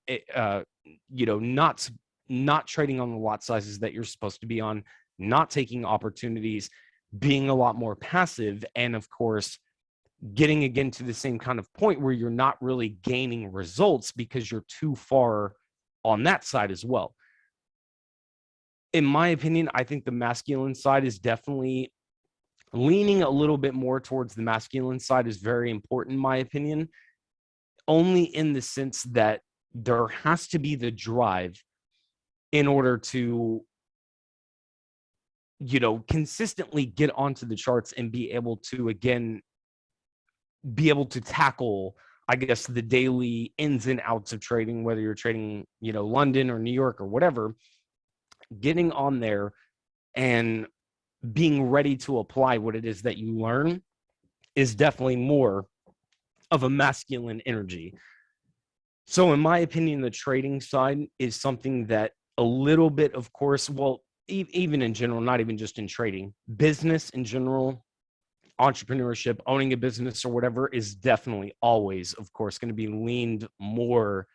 not trading on the lot sizes that you're supposed to be on, not taking opportunities, being a lot more passive, and, of course, getting again to the same kind of point where you're not really gaining results because you're too far on that side as well. In my opinion, I think the masculine side is definitely leaning a little bit more towards the masculine side is very important, in my opinion, only in the sense that there has to be the drive in order to, consistently get onto the charts and be able to, again, be able to tackle, I guess, the daily ins and outs of trading, whether you're trading, London or New York or whatever, getting on there and being ready to apply what it is that you learn is definitely more of a masculine energy. So in my opinion, the trading side is something that a little bit, of course, well, even in general, not even just in trading, business in general, entrepreneurship, owning a business or whatever is definitely always, of course, going to be leaned more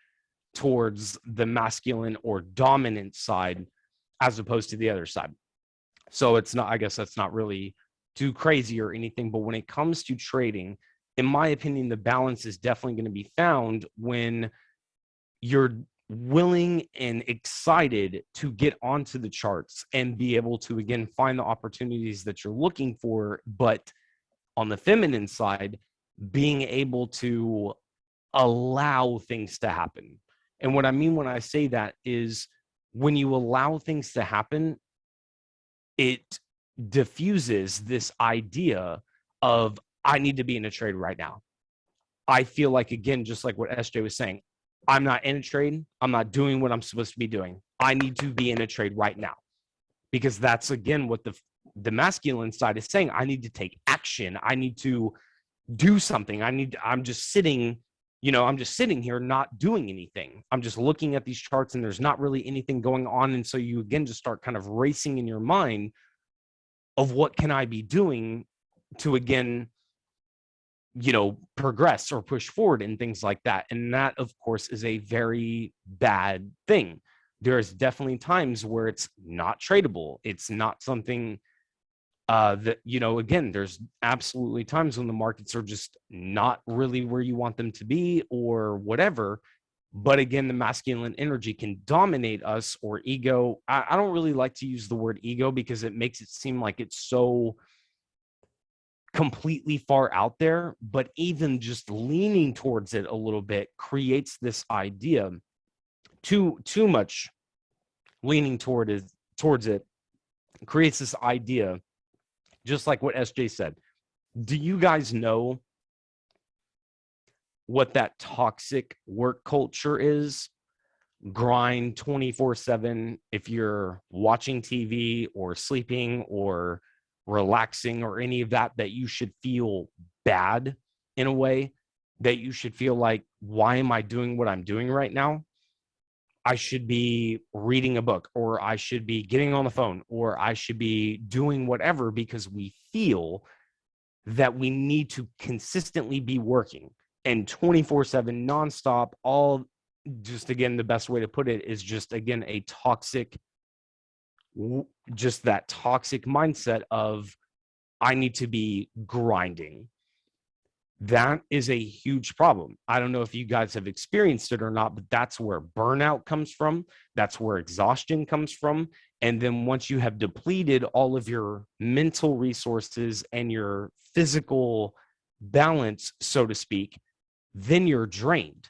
towards the masculine or dominant side as opposed to the other side. So it's not, I guess that's not really too crazy or anything, but when it comes to trading, in my opinion, the balance is definitely going to be found when you're willing and excited to get onto the charts and be able to, again, find the opportunities that you're looking for. But on the feminine side, being able to allow things to happen. And what I mean when I say that is when you allow things to happen, it diffuses this idea of, I need to be in a trade right now. I feel like, again, just like what SJ was saying, I'm not in a trade. I'm not doing what I'm supposed to be doing. I need to be in a trade right now, because that's, again, what the masculine side is saying. I need to take action. I need to do something. I'm just sitting, I'm just sitting here not doing anything. I'm just looking at these charts and there's not really anything going on. And so you, again, just start kind of racing in your mind of what can I be doing to, again, progress or push forward and things like that. And that, of course, is a very bad thing. There's definitely times where it's not tradable. It's not something that, again, there's absolutely times when the markets are just not really where you want them to be or whatever. But again, the masculine energy can dominate us, or ego. I don't really like to use the word ego because it makes it seem like it's so completely far out there, but even just leaning towards it a little bit creates this idea. Too much leaning towards it creates this idea, just like what SJ said. Do you guys know what that toxic work culture is? Grind 24/7. If you're watching TV or sleeping or relaxing or any of that, that you should feel bad in a way, that you should feel like, why am I doing what I'm doing right now? I should be reading a book, or I should be getting on the phone, or I should be doing whatever, because we feel that we need to consistently be working and 24/7 nonstop. All just, again, the best way to put it is just, again, a toxic, just that toxic mindset of, I need to be grinding. That is a huge problem. I don't know if you guys have experienced it or not, but that's where burnout comes from. That's where exhaustion comes from. And then once you have depleted all of your mental resources and your physical balance, so to speak, then you're drained.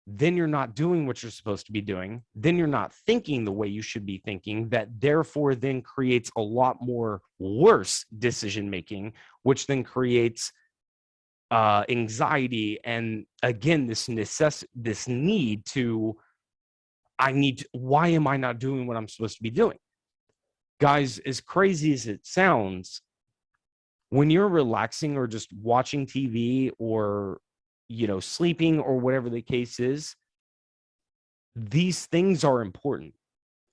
Then you're not doing what you're supposed to be doing. Then you're not thinking the way you should be thinking. That therefore then creates a lot more worse decision making, which then creates anxiety, and again, this need to, why am I not doing what I'm supposed to be doing? Guys, as crazy as it sounds, when you're relaxing or just watching TV or, sleeping or whatever the case is, these things are important.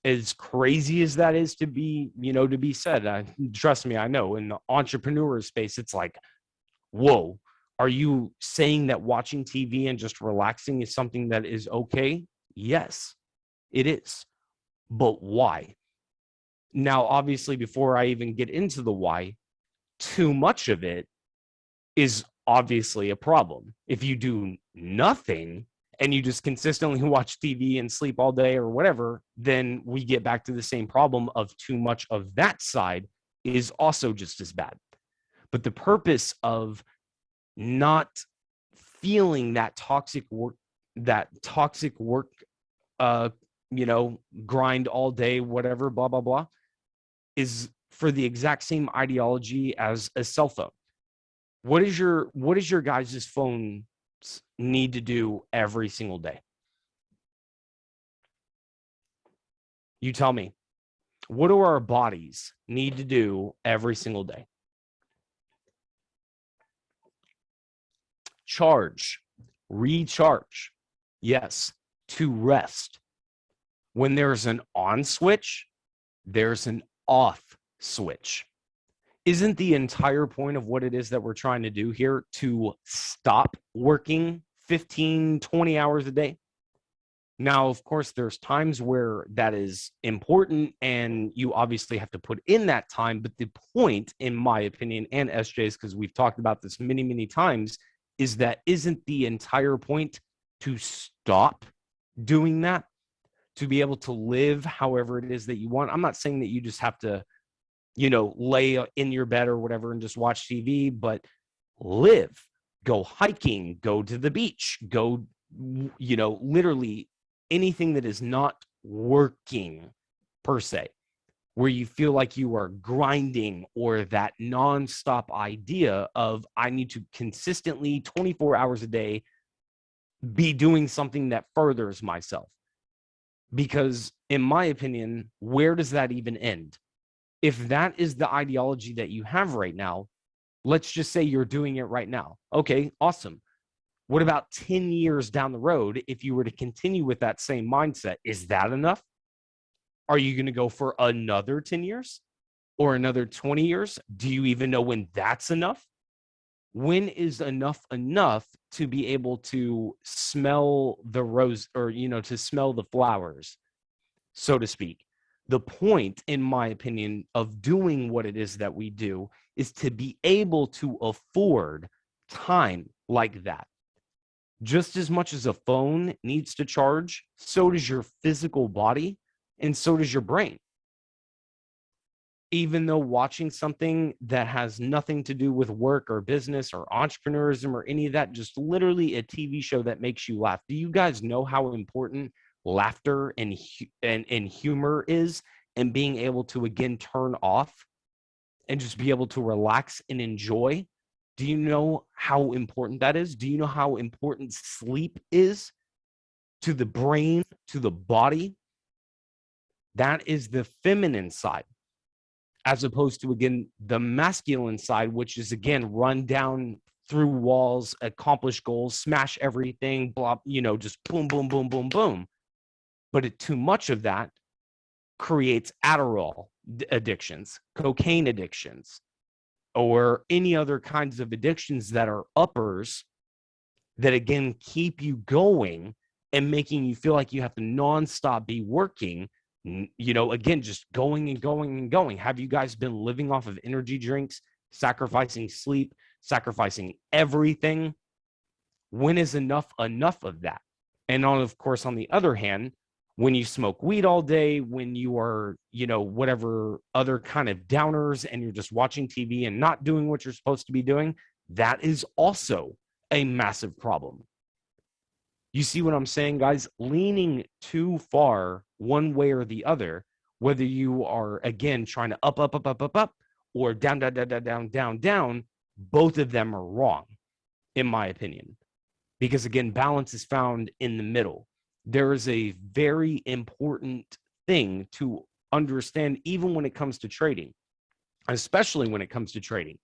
As crazy as that is to be, to be said, trust me, I know in the entrepreneur space, it's like, whoa, are you saying that watching TV and just relaxing is something that is okay? Yes, it is. But why? Now, obviously, before I even get into the why, too much of it is obviously a problem. If you do nothing and you just consistently watch TV and sleep all day or whatever, then we get back to the same problem of too much of that side is also just as bad. But the purpose of not feeling that toxic work, grind all day, whatever, blah, blah, blah, is for the exact same ideology as a cell phone. What is your guys' phone need to do every single day? You tell me. What do our bodies need to do every single day? Charge, recharge. Yes, to rest. When there's an on switch, there's an off switch. Isn't the entire point of what it is that we're trying to do here to stop working 15, 20 hours a day? Now, of course, there's times where that is important and you obviously have to put in that time. But the point, in my opinion, and SJ's, because we've talked about this many, many times, is that isn't the entire point to stop doing that, to be able to live however it is that you want? I'm not saying that you just have to, lay in your bed or whatever and just watch TV, but live, go hiking, go to the beach, go, literally anything that is not working per se, where you feel like you are grinding, or that nonstop idea of I need to consistently 24 hours a day be doing something that furthers myself. Because in my opinion, where does that even end? If that is the ideology that you have right now, let's just say you're doing it right now. Okay, awesome. What about 10 years down the road, if you were to continue with that same mindset? Is that enough? Are you going to go for another 10 years or another 20 years? Do you even know when that's enough? When is enough to be able to smell the rose, or, to smell the flowers, so to speak? The point, in my opinion, of doing what it is that we do is to be able to afford time like that. Just as much as a phone needs to charge, so does your physical body, and so does your brain. Even though watching something that has nothing to do with work or business or entrepreneurism or any of that, just literally a TV show that makes you laugh. Do you guys know how important laughter and humor is, and being able to, again, turn off and just be able to relax and enjoy? Do you know how important that is? Do you know how important sleep is to the brain, to the body? That is the feminine side, as opposed to, again, the masculine side, which is, again, run down through walls, accomplish goals, smash everything, blah, just boom, boom, boom, boom, boom. But too much of that creates Adderall addictions, cocaine addictions, or any other kinds of addictions that are uppers that, again, keep you going and making you feel like you have to nonstop be working, again, just going and going and going. Have you guys been living off of energy drinks, sacrificing sleep, sacrificing everything? When is enough of that? And of course, on the other hand, when you smoke weed all day, when you are, whatever other kind of downers, and you're just watching TV and not doing what you're supposed to be doing, that is also a massive problem. You see what I'm saying, guys? Leaning too far one way or the other, whether you are, again, trying to up, or down, down, both of them are wrong, in my opinion. Because, again, balance is found in the middle. There is a very important thing to understand, even when it comes to trading, especially when it comes to trading,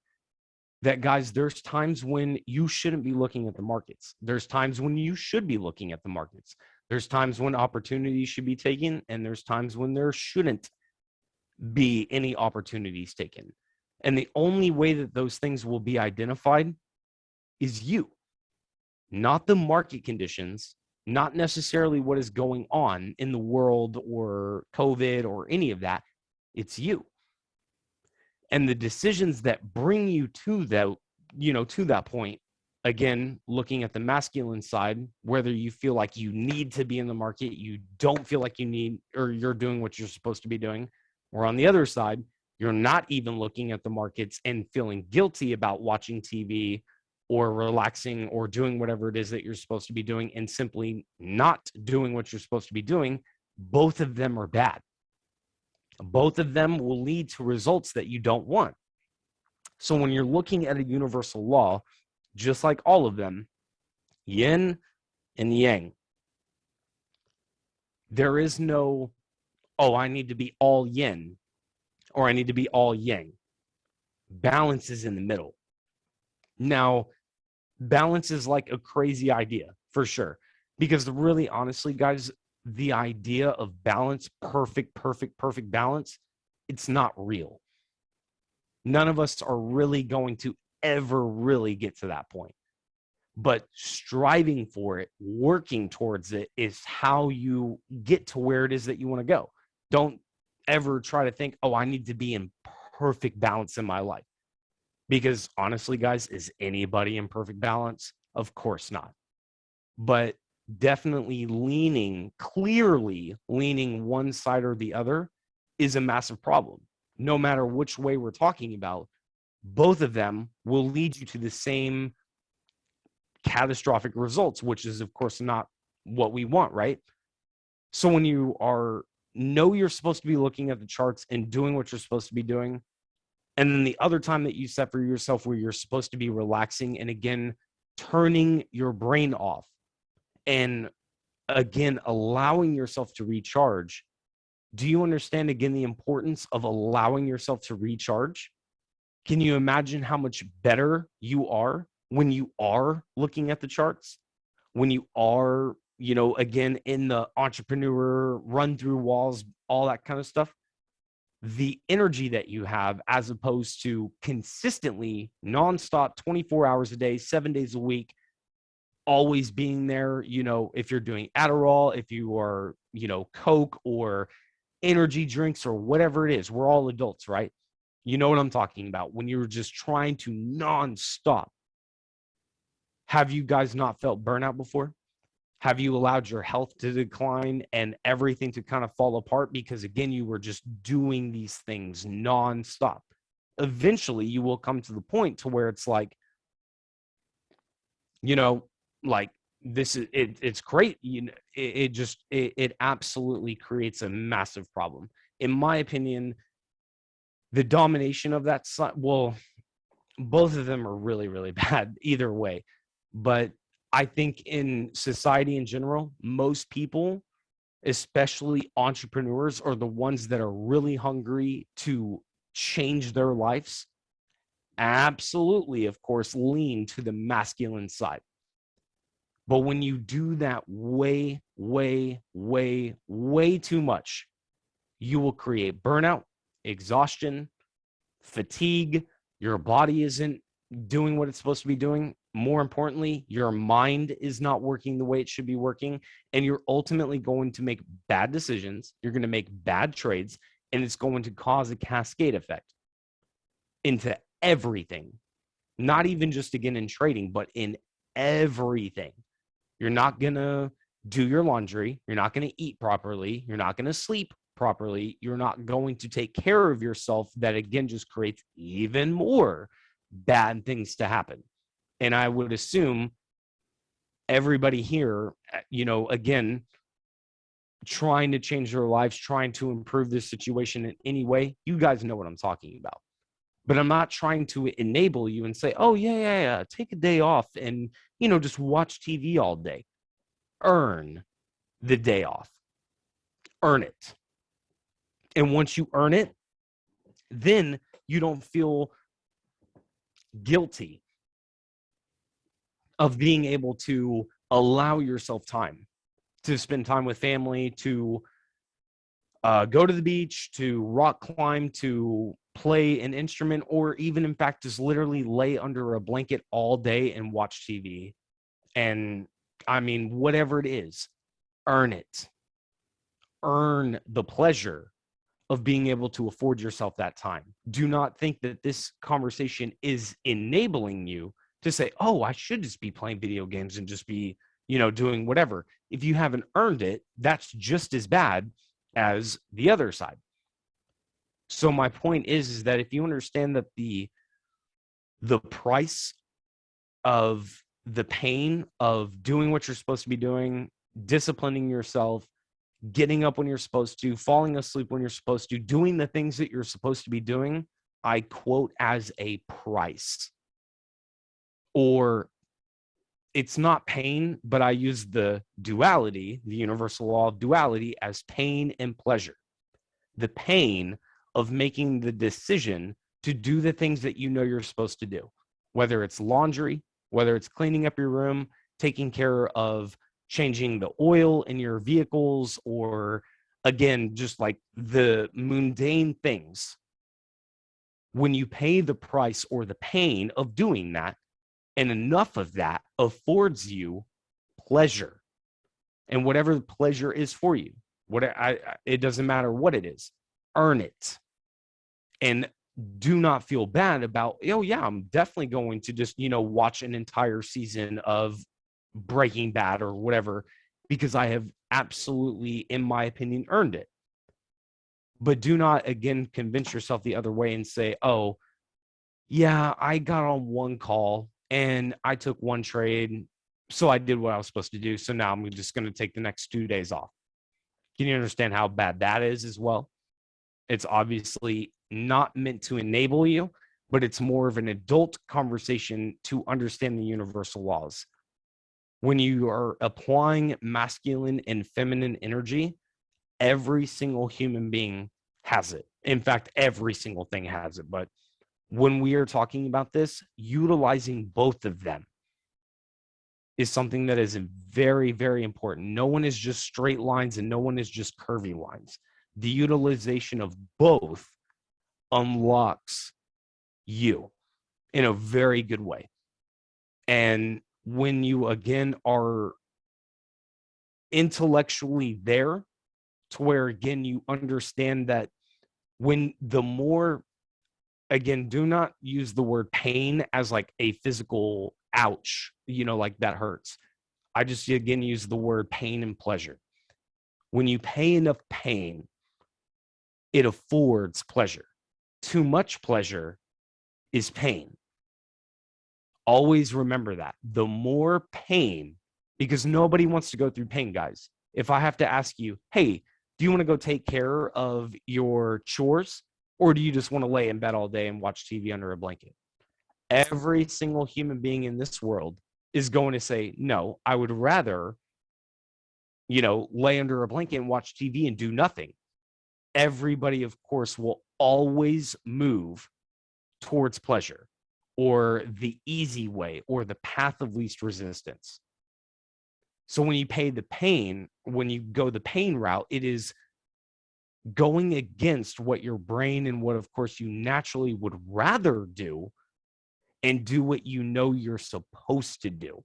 that, guys, there's times when you shouldn't be looking at the markets. There's times when you should be looking at the markets. There's times when opportunities should be taken, and there's times when there shouldn't be any opportunities taken. And the only way that those things will be identified is you, not the market conditions, not necessarily what is going on in the world or COVID or any of that. It's you. And the decisions that bring you to that, to that point, again, looking at the masculine side, whether you feel like you need to be in the market, you don't feel like you need, or you're doing what you're supposed to be doing, or on the other side, You're not even looking at the markets and feeling guilty about watching TV or relaxing or doing whatever it is that you're supposed to be doing and simply not doing what you're supposed to be doing. Both of them are bad. Both of them will lead to results that you don't want. So when you're looking at a universal law, just like all of them, yin and yang, there is no, oh, I need to be all yin or I need to be all yang. Balance is in the middle. Now, balance is like a crazy idea for sure, because really, honestly, guys, the idea of balance, perfect balance, it's not real. None of us are really going to ever really get to that point. But striving for it, working towards it is how you get to where it is that you want to go. Don't ever try to think, oh, I need to be in perfect balance in my life. Because honestly, guys, is anybody in perfect balance? Of course not. But definitely clearly leaning one side or the other is a massive problem. No matter which way we're talking about, both of them will lead you to the same catastrophic results, which is, of course, not what we want, right? So when you know you're supposed to be looking at the charts and doing what you're supposed to be doing, and then the other time that you set for yourself where you're supposed to be relaxing and again turning your brain off and again allowing yourself to recharge, do you understand again the importance of allowing yourself to recharge? Can you imagine how much better you are when you are looking at the charts, when you are, again, in the entrepreneur run through walls, all that kind of stuff? The energy that you have, as opposed to consistently nonstop 24 hours a day, 7 days a week, always being there, if you're doing Adderall, if you are, Coke or energy drinks or whatever it is, we're all adults, right? You know what I'm talking about. When you're just trying to nonstop. Have you guys not felt burnout before? Have you allowed your health to decline and everything to kind of fall apart because, again, you were just doing these things nonstop? Eventually, you will come to the point to where it's like, like this is it's great. It absolutely creates a massive problem. In my opinion, the domination of that side, well, both of them are really, really bad either way. But I think in society in general, most people, especially entrepreneurs, are the ones that are really hungry to change their lives. Absolutely, of course, lean to the masculine side. But when you do that way, way, way, way too much, you will create burnout, exhaustion, fatigue. Your body isn't doing what it's supposed to be doing. More importantly, your mind is not working the way it should be working, and you're ultimately going to make bad decisions. You're going to make bad trades, and it's going to cause a cascade effect into everything, not even just again in trading, but in everything. You're not going to do your laundry. You're not going to eat properly. You're not going to sleep properly. You're not going to take care of yourself. That again just creates even more bad things to happen. And I would assume everybody here, again, trying to change their lives, trying to improve this situation in any way, you guys know what I'm talking about. But I'm not trying to enable you and say, oh, yeah, take a day off and, just watch TV all day. Earn the day off. Earn it. And once you earn it, then you don't feel guilty of being able to allow yourself time to spend time with family, to go to the beach, to rock climb, to play an instrument, or even, in fact, just literally lay under a blanket all day and watch TV. And I mean, whatever it is, earn it. Earn the pleasure of being able to afford yourself that time. Do not think that this conversation is enabling you to say, oh, I should just be playing video games and just be, doing whatever. If you haven't earned it, that's just as bad as the other side. So my point is that if you understand that the price of the pain of doing what you're supposed to be doing, disciplining yourself, getting up when you're supposed to, falling asleep when you're supposed to, doing the things that you're supposed to be doing, I quote, as a price. Or it's not pain, but I use the duality, the universal law of duality, as pain and pleasure. The pain of making the decision to do the things that you know you're supposed to do, whether it's laundry, whether it's cleaning up your room, taking care of changing the oil in your vehicles, or again, just like the mundane things. When you pay the price or the pain of doing that, and enough of that affords you pleasure, and whatever the pleasure is for you, it doesn't matter what it is, earn it. And do not feel bad about, oh yeah, I'm definitely going to just, watch an entire season of Breaking Bad or whatever, because I have absolutely, in my opinion, earned it. But do not, again, convince yourself the other way and say, oh, yeah, I got on one call and I took one trade, so I did what I was supposed to do. So now I'm just going to take the next 2 days off. Can you understand how bad that is as well? It's obviously not meant to enable you, but it's more of an adult conversation to understand the universal laws. When you are applying masculine and feminine energy, every single human being has it. In fact, every single thing has it. But when we are talking about this, utilizing both of them is something that is very, very important. No one is just straight lines and no one is just curvy lines. The utilization of both unlocks you in a very good way. And when you, again, are intellectually there to where, again, you understand that when the more, again, do not use the word pain as like a physical ouch, like that hurts. I just, again, use the word pain and pleasure. When you pay enough pain, it affords pleasure. Too much pleasure is pain. Always remember that. The more pain, because nobody wants to go through pain, guys. If I have to ask you, hey, do you want to go take care of your chores, or do you just want to lay in bed all day and watch TV under a blanket? Every single human being in this world is going to say, no, I would rather, lay under a blanket and watch TV and do nothing. Everybody, of course, will always move towards pleasure or the easy way or the path of least resistance. So when you pay the pain, when you go the pain route, it is going against what your brain and what, of course, you naturally would rather do, and do what you know you're supposed to do.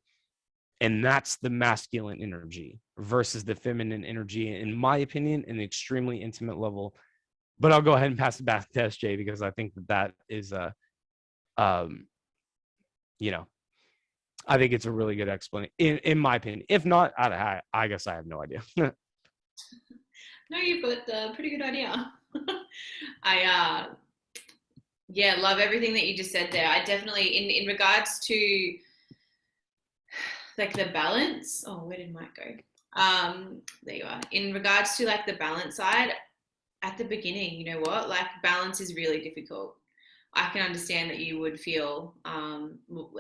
And that's the masculine energy versus the feminine energy, in my opinion, an extremely intimate level. But I'll go ahead and pass it back to SJ, because I think that is I think it's a really good explanation, in my opinion. If not, I guess I have no idea. No, you've got a pretty good idea. I love everything that you just said there. I definitely, in regards to like the balance. Oh, where did Mike go? There you are. In regards to like the balance side, at the beginning, you know what? Like balance is really difficult. I can understand that you would feel,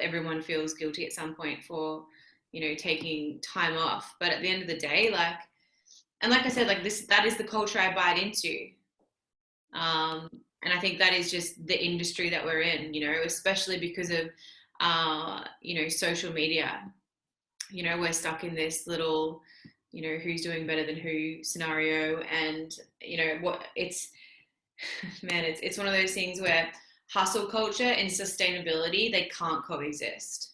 everyone feels guilty at some point for, taking time off. But at the end of the day, and like I said, that is the culture I buy into. And I think that is just the industry that we're in, especially because of, social media. We're stuck in this little, who's doing better than who scenario. And, it's one of those things where hustle culture and sustainability, they can't coexist.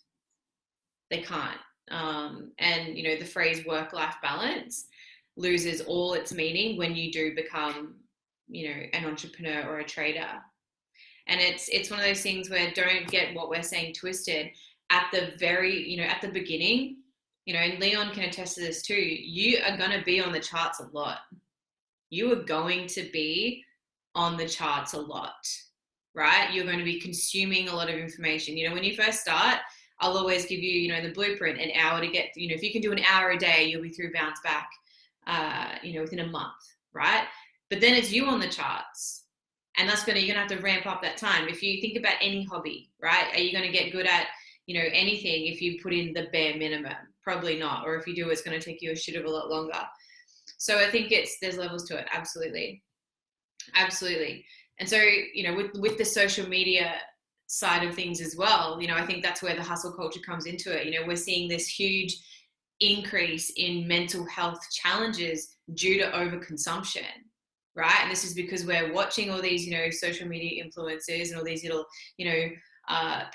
They can't. And, the phrase work-life balance loses all its meaning when you do become, an entrepreneur or a trader. And it's one of those things where don't get what we're saying twisted. At the very, at the beginning, and Leon can attest to this too, you are going to be on the charts a lot. You are going to be on the charts a lot, right? You're going to be consuming a lot of information. You know, when you first start, I'll always give you, you know, the blueprint, an hour to get, you know, if you can do an hour a day, you'll be through bounce back, you know, within a month, right? But then it's you on the charts. And that's you're gonna have to ramp up that time. If you think about any hobby, right? Are you gonna get good at, you know, anything if you put in the bare minimum? Probably not. Or if you do, it's gonna take you a shit of a lot longer. So I think there's levels to it. Absolutely. Absolutely. And so, you know, with the social media side of things as well, you know, I think that's where the hustle culture comes into it. You know, we're seeing this huge increase in mental health challenges due to overconsumption, right? And this is because we're watching all these, you know, social media influencers and all these little, you know,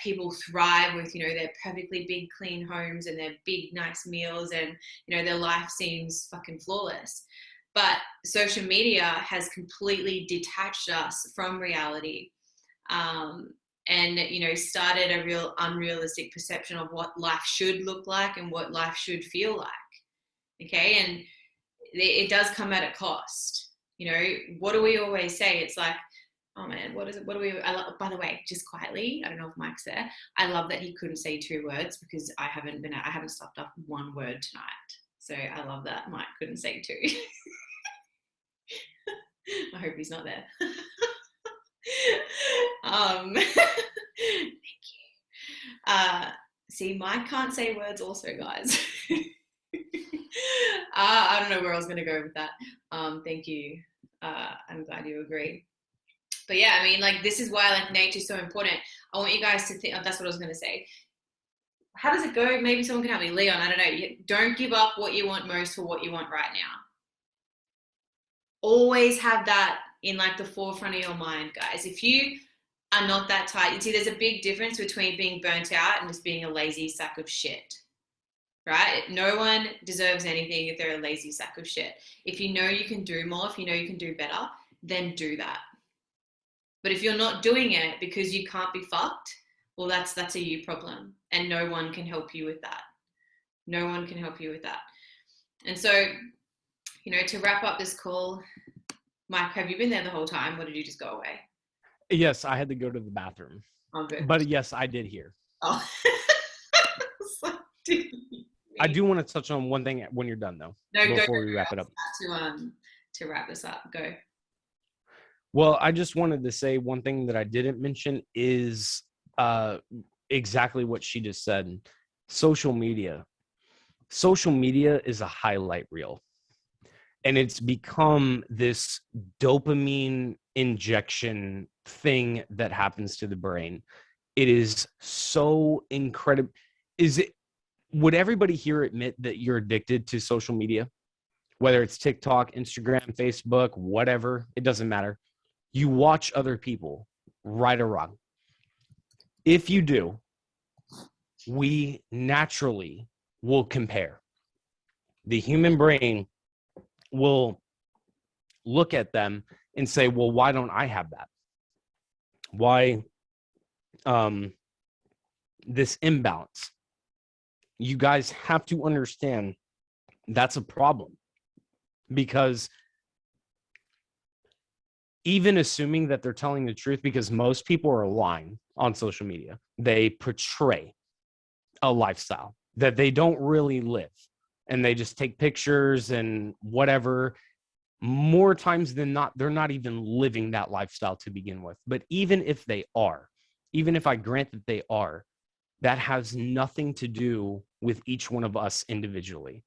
people thrive with, you know, their perfectly big, clean homes and their big, nice meals, and, you know, their life seems fucking flawless. But social media has completely detached us from reality, and, you know, started a real unrealistic perception of what life should look like and what life should feel like. Okay, and it does come at a cost. You know, what do we always say? It's like, oh man, what is it? What do we? By the way, just quietly, I don't know if Mike's there. I love that he couldn't say 2 words because I haven't stopped up 1 word tonight. So I love that Mike couldn't say 2. I hope he's not there. Thank you. See, Mike can't say words also, guys. I don't know where I was going to go with that. Thank you. I'm glad you agree. But yeah, I mean, like, this is why, like, nature is so important. I want you guys to think, that's what I was going to say. How does it go? Maybe someone can help me. Leon, I don't know. Don't give up what you want most for what you want right now. Always have that in, like, the forefront of your mind, guys. If you are not that tight, you see, there's a big difference between being burnt out and just being a lazy sack of shit, right? No one deserves anything if they're a lazy sack of shit. If you know you can do more, if you know you can do better, then do that. But if you're not doing it because you can't be fucked, well, that's a you problem, and no one can help you with that. No one can help you with that. And so, you know, to wrap up this call, Mike, have you been there the whole time, or did you just go away? Yes, I had to go to the bathroom. Oh, good. But yes, I did hear. Oh. I do want to touch on one thing when you're done, though. No, before we wrap it up. To wrap this up, go. Well, I just wanted to say one thing that I didn't mention is exactly what she just said. Social media. Social media is a highlight reel. And it's become this dopamine injection thing that happens to the brain. It is so incredible. Would everybody here admit that you're addicted to social media? Whether it's TikTok, Instagram, Facebook, whatever, it doesn't matter. You watch other people, right or wrong. If you do, we naturally will compare. The human brain will look at them and say, well, why don't I have that? Why this imbalance? You guys have to understand that's a problem, because even assuming that they're telling the truth, because most people are lying on social media, they portray a lifestyle that they don't really live, and they just take pictures and whatever. More times than not, they're not even living that lifestyle to begin with. But even if they are, even if I grant that they are, that has nothing to do with each one of us individually,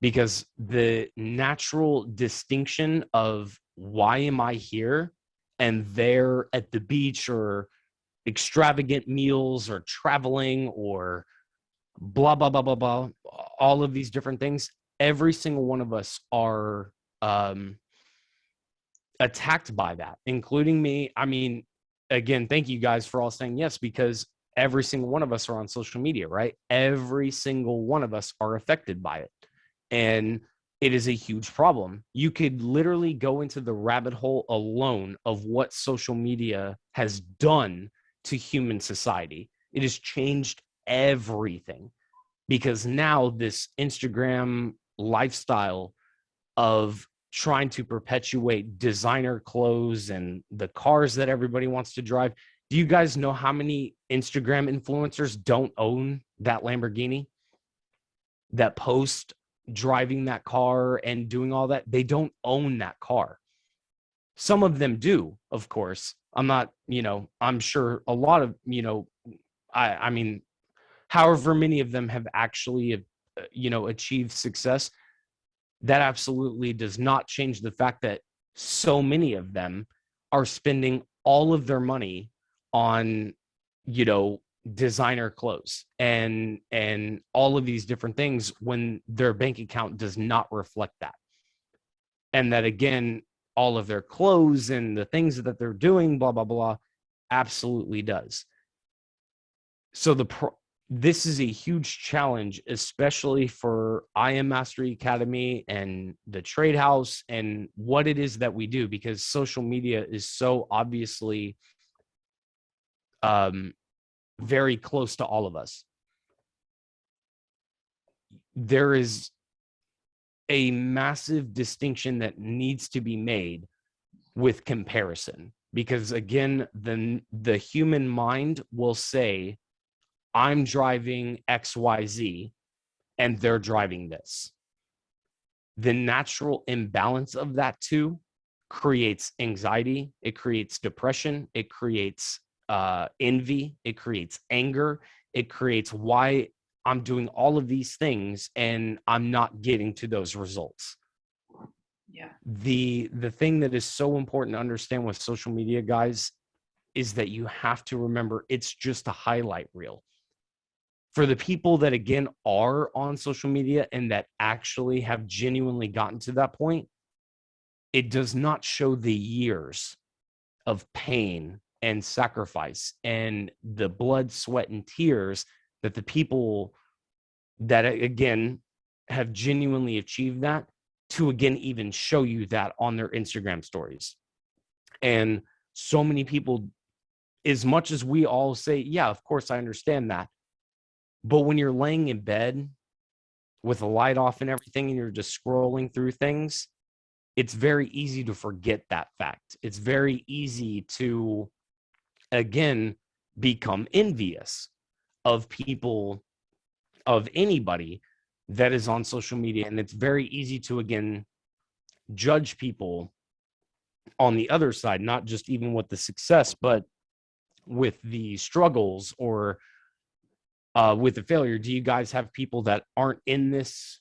because the natural distinction of why am I here and there at the beach, or extravagant meals, or traveling, or blah, blah, blah, blah, blah, all of these different things, every single one of us are attacked by that, including me. I mean, again, thank you guys for all saying yes, because every single one of us are on social media, right? Every single one of us are affected by it. And it is a huge problem. You could literally go into the rabbit hole alone of what social media has done to human society. It has changed everything, because now this Instagram lifestyle of trying to perpetuate designer clothes and the cars that everybody wants to drive. Do you guys know how many Instagram influencers don't own that Lamborghini, that post driving that car and doing all that? They don't own that car. Some of them do, of course. I'm not, I'm sure a lot of, I mean, however many of them have actually, achieved success. That absolutely does not change the fact that so many of them are spending all of their money on, designer clothes and all of these different things when their bank account does not reflect that. And that, again, all of their clothes and the things that they're doing, blah, blah, blah, absolutely does. So this is a huge challenge, especially for IM Mastery Academy and the Trade House and what it is that we do, because social media is so obviously very close to all of us. There is a massive distinction that needs to be made with comparison, because again, the human mind will say, I'm driving XYZ and they're driving this. The natural imbalance of that too creates anxiety, it creates depression, it creates envy, it creates anger, it creates why I'm doing all of these things and I'm not getting to those results. Yeah. The thing that is so important to understand with social media, guys, is that you have to remember it's just a highlight reel. For the people that, again, are on social media and that actually have genuinely gotten to that point, it does not show the years of pain and sacrifice and the blood, sweat, and tears that the people that, again, have genuinely achieved that to, again, even show you that on their Instagram stories. And so many people, as much as we all say, yeah, of course, I understand that. But when you're laying in bed with the light off and everything, and you're just scrolling through things, it's very easy to forget that fact. It's very easy to, again, become envious of people, of anybody that is on social media. And it's very easy to, again, judge people on the other side, not just even with the success, but with the struggles or with the failure. Do you guys have people that aren't in this,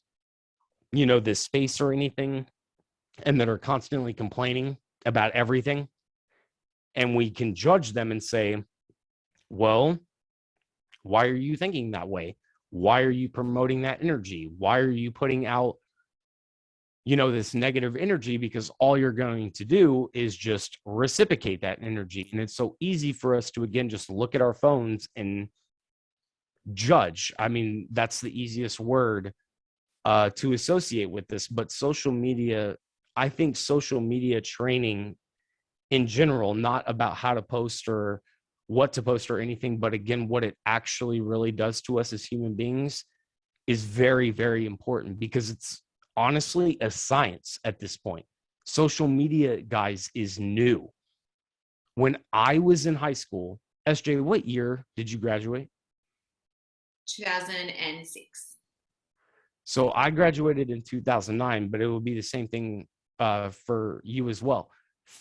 this space or anything, and that are constantly complaining about everything? And we can judge them and say, well, why are you thinking that way? Why are you promoting that energy? Why are you putting out, this negative energy? Because all you're going to do is just reciprocate that energy. And it's so easy for us to, again, just look at our phones and judge. I mean, that's the easiest word to associate with this. But social media, I think social media training in general, not about how to post or what to post or anything, but again, what it actually really does to us as human beings is very, very important, because it's honestly a science at this point. Social media, guys, is new. When I was in high school, SJ, what year did you graduate? 2006. So I graduated in 2009, but it will be the same thing for you as well.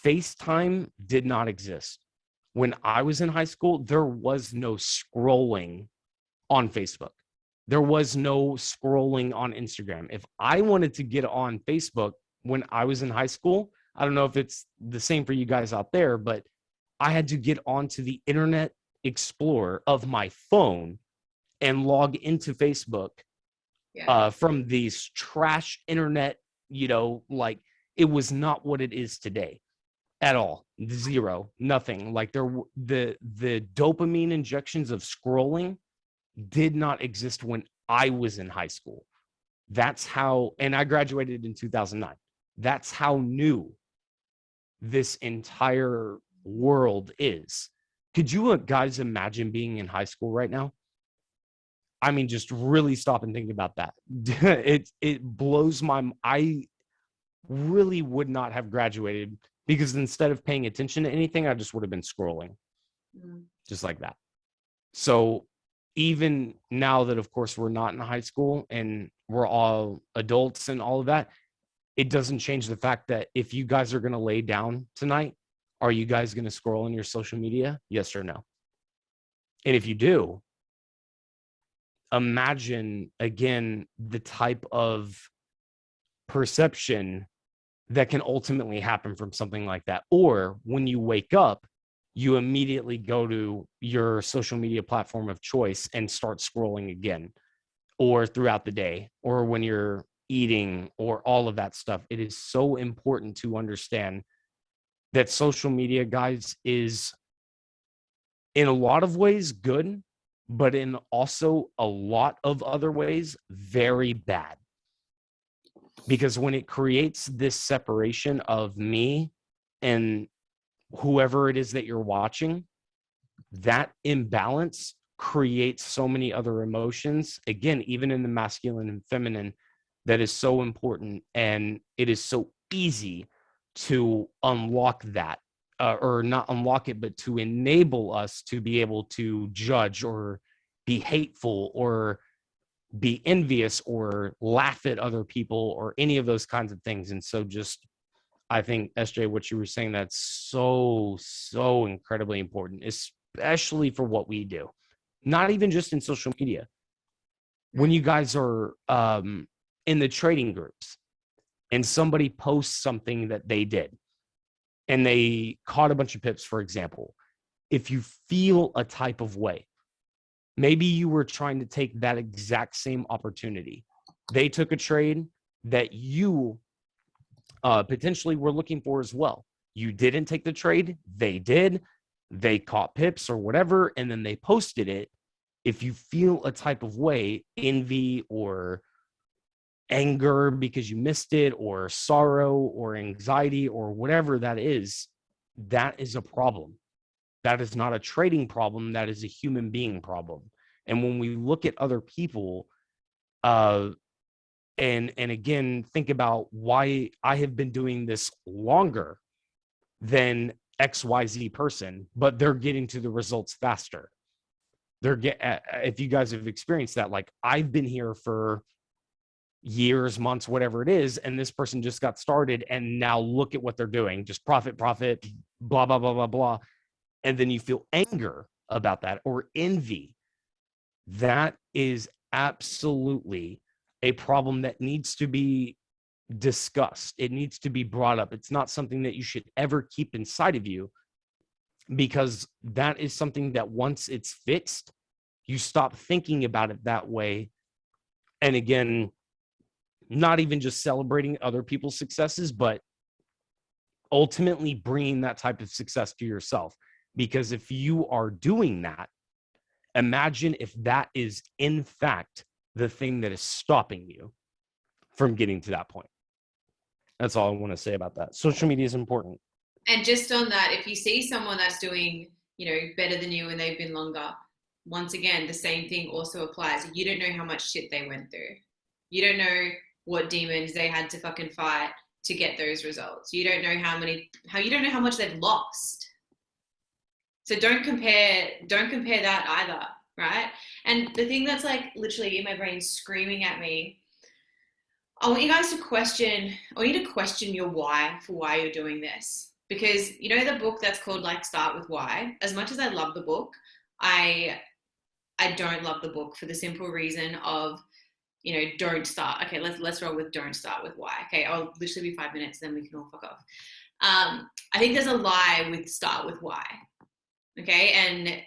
FaceTime did not exist. When I was in high school, there was no scrolling on Facebook. There was no scrolling on Instagram. If I wanted to get on Facebook when I was in high school, I don't know if it's the same for you guys out there, but I had to get onto the Internet Explorer of my phone and log into Facebook from these trash internet, like it was not what it is today at all. Zero, nothing. Like the dopamine injections of scrolling did not exist when I was in high school. That's how, and I graduated in 2009. That's how new this entire world is. Could you guys imagine being in high school right now? I mean, just really stop and think about that. It blows my. really would not have graduated, because instead of paying attention to anything, I just would have been scrolling just like that. So even now that, of course, we're not in high school and we're all adults and all of that, it doesn't change the fact that if you guys are going to lay down tonight, are you guys going to scroll on your social media? Yes or no? And if you do, imagine again the type of perception that can ultimately happen from something like that. Or when you wake up, you immediately go to your social media platform of choice and start scrolling again, or throughout the day, or when you're eating, or all of that stuff. It is so important to understand that social media, guys, is in a lot of ways good, but in also a lot of other ways very bad. Because when it creates this separation of me and whoever it is that you're watching, that imbalance creates so many other emotions, again, even in the masculine and feminine, that is so important. And it is so easy to unlock that, or not unlock it, but to enable us to be able to judge or be hateful or be envious or laugh at other people or any of those kinds of things. And so just, I think, SJ, what you were saying, that's so incredibly important, especially for what we do. Not even just in social media. When you guys are in the trading groups and somebody posts something that they did and they caught a bunch of pips, for example, if you feel a type of way, maybe you were trying to take that exact same opportunity. They took a trade that you potentially were looking for as well. You didn't take the trade. They did. They caught pips or whatever, and then they posted it. If you feel a type of way, envy or anger because you missed it, or sorrow or anxiety or whatever that is a problem. That is not a trading problem. That is a human being problem. And when we look at other people, and again, think about why I have been doing this longer than XYZ person, but they're getting to the results faster. If you guys have experienced that, like I've been here for years, months, whatever it is, and this person just got started, and now look at what they're doing, just profit, blah, blah, blah, blah, blah. And then you feel anger about that or envy. That is absolutely a problem that needs to be discussed. It needs to be brought up. It's not something that you should ever keep inside of you, because that is something that once it's fixed, you stop thinking about it that way. And again, not even just celebrating other people's successes, but ultimately bringing that type of success to yourself. Because if you are doing that, imagine if that is in fact the thing that is stopping you from getting to that point. That's all I want to say about that. Social media is important. And just on that, if you see someone that's doing, better than you and they've been longer, once again, the same thing also applies. You don't know how much shit they went through. You don't know what demons they had to fucking fight to get those results. You don't know you don't know how much they've lost. So don't compare that either, right? And the thing that's like literally in my brain screaming at me, I want you guys to question your why for why you're doing this. Because the book that's called like Start With Why, as much as I love the book, I don't love the book for the simple reason of, don't start. Okay, let's roll with don't start with why. Okay, I'll literally be 5 minutes, then we can all fuck off. I think there's a lie with start with why. Okay, and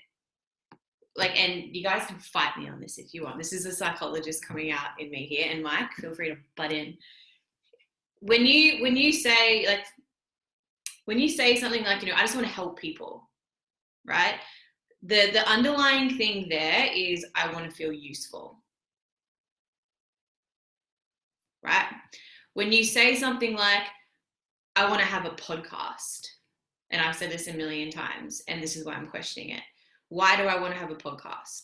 you guys can fight me on this if you want. This is a psychologist coming out in me here, and Mike, feel free to butt in. When you say something like, I just want to help people, right? The underlying thing there is I want to feel useful, right? When you say something like, I want to have a podcast, and I've said this a million times, and this is why I'm questioning it. Why do I want to have a podcast,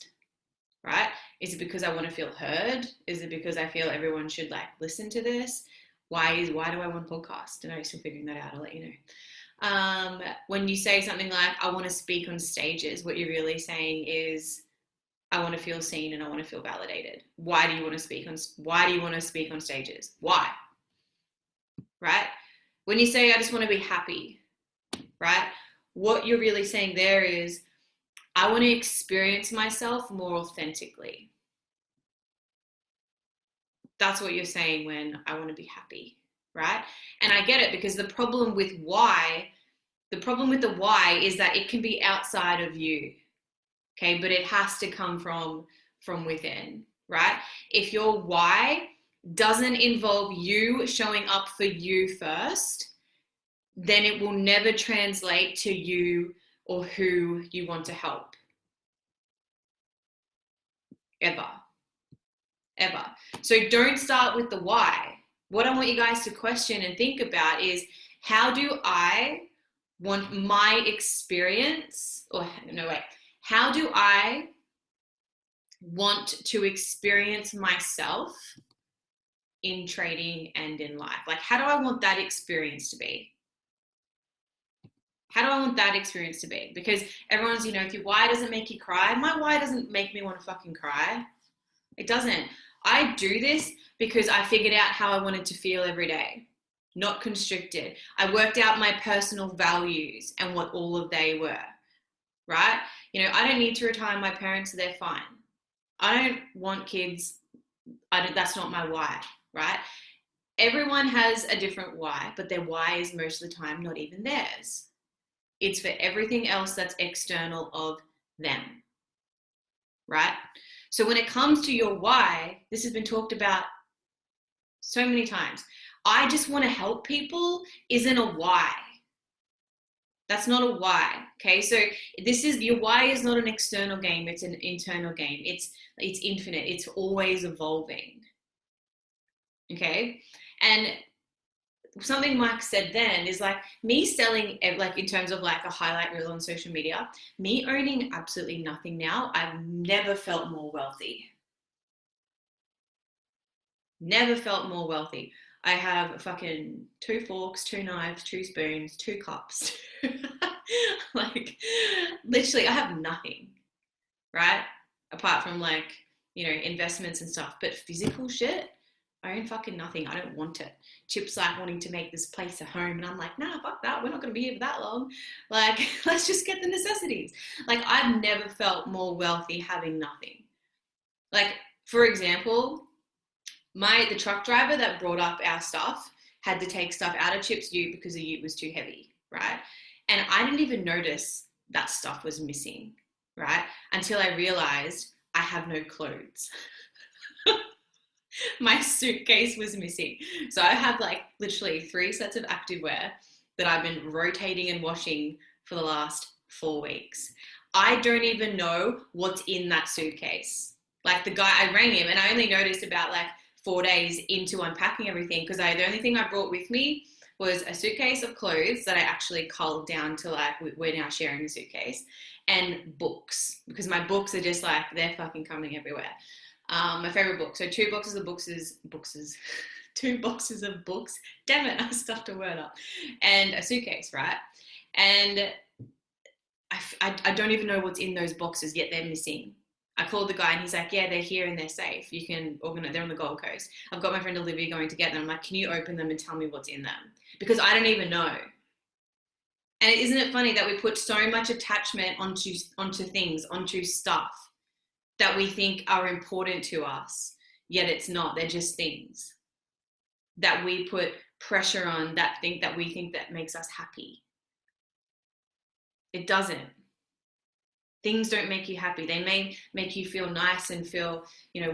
right? Is it because I want to feel heard? Is it because I feel everyone should listen to this? Why do I want a podcast? And I'm still figuring that out. I'll let you know. When you say something like, I want to speak on stages, what you're really saying is, I want to feel seen and I want to feel validated. Why do you want to speak on stages? Why? Right? When you say, I just want to be happy, right? What you're really saying there is, I want to experience myself more authentically. That's what you're saying when I want to be happy, right? And I get it, because the problem with the why is that it can be outside of you, okay? But it has to come from within, right? If your why doesn't involve you showing up for you first, then it will never translate to you or who you want to help. Ever. So don't start with the why. What I want you guys to question and think about is, how do I want my experience, how do I want to experience myself in trading and in life? Like, how do I want that experience to be? How do I want that experience to be? Because everyone's, if your why doesn't make you cry, my why doesn't make me want to fucking cry. It doesn't. I do this because I figured out how I wanted to feel every day, not constricted. I worked out my personal values and what all of they were, right? I don't need to retire my parents, they're fine. I don't want kids. That's not my why, right? Everyone has a different why, but their why is most of the time not even theirs. It's for everything else that's external of them, right? So when it comes to your why, this has been talked about so many times. I just want to help people isn't a why. That's not a why, okay? So your why is not an external game, it's an internal game. It's infinite, it's always evolving, okay? And something Mike said then is like, me selling, like in terms of like a highlight reel on social media, me owning absolutely nothing now, I've never felt more wealthy. Never felt more wealthy. I have fucking 2 forks, 2 knives, 2 spoons, 2 cups. Like, literally, I have nothing, right? Apart from like, investments and stuff. But physical shit, I own fucking nothing. I don't want it. Chip's like wanting to make this place a home. And I'm like, nah, fuck that. We're not going to be here for that long. Like, let's just get the necessities. Like, I've never felt more wealthy having nothing. Like, for example, the truck driver that brought up our stuff had to take stuff out of Chip's ute because the ute was too heavy, right? And I didn't even notice that stuff was missing, right? Until I realized I have no clothes. My suitcase was missing. So I have like literally 3 sets of activewear that I've been rotating and washing for the last 4 weeks. I don't even know what's in that suitcase. Like, the guy, I rang him and I only noticed about like 4 days into unpacking everything, because the only thing I brought with me was a suitcase of clothes that I actually culled down to like, we're now sharing a suitcase, and books, because my books are just like, they're fucking coming everywhere. My favorite book. So 2 boxes of boxes, 2 boxes of books. Damn it, I stuffed a word up. And a suitcase, right? And I don't even know what's in those boxes, yet they're missing. I called the guy and he's like, yeah, they're here and they're safe. You can organize, they're on the Gold Coast. I've got my friend Olivia going to get them. I'm like, can you open them and tell me what's in them? Because I don't even know. And isn't it funny that we put so much attachment onto things, onto stuff that we think are important to us, yet it's not. They're just things that we put pressure on, that we think that makes us happy. It doesn't. Things don't make you happy. They may make you feel nice and feel,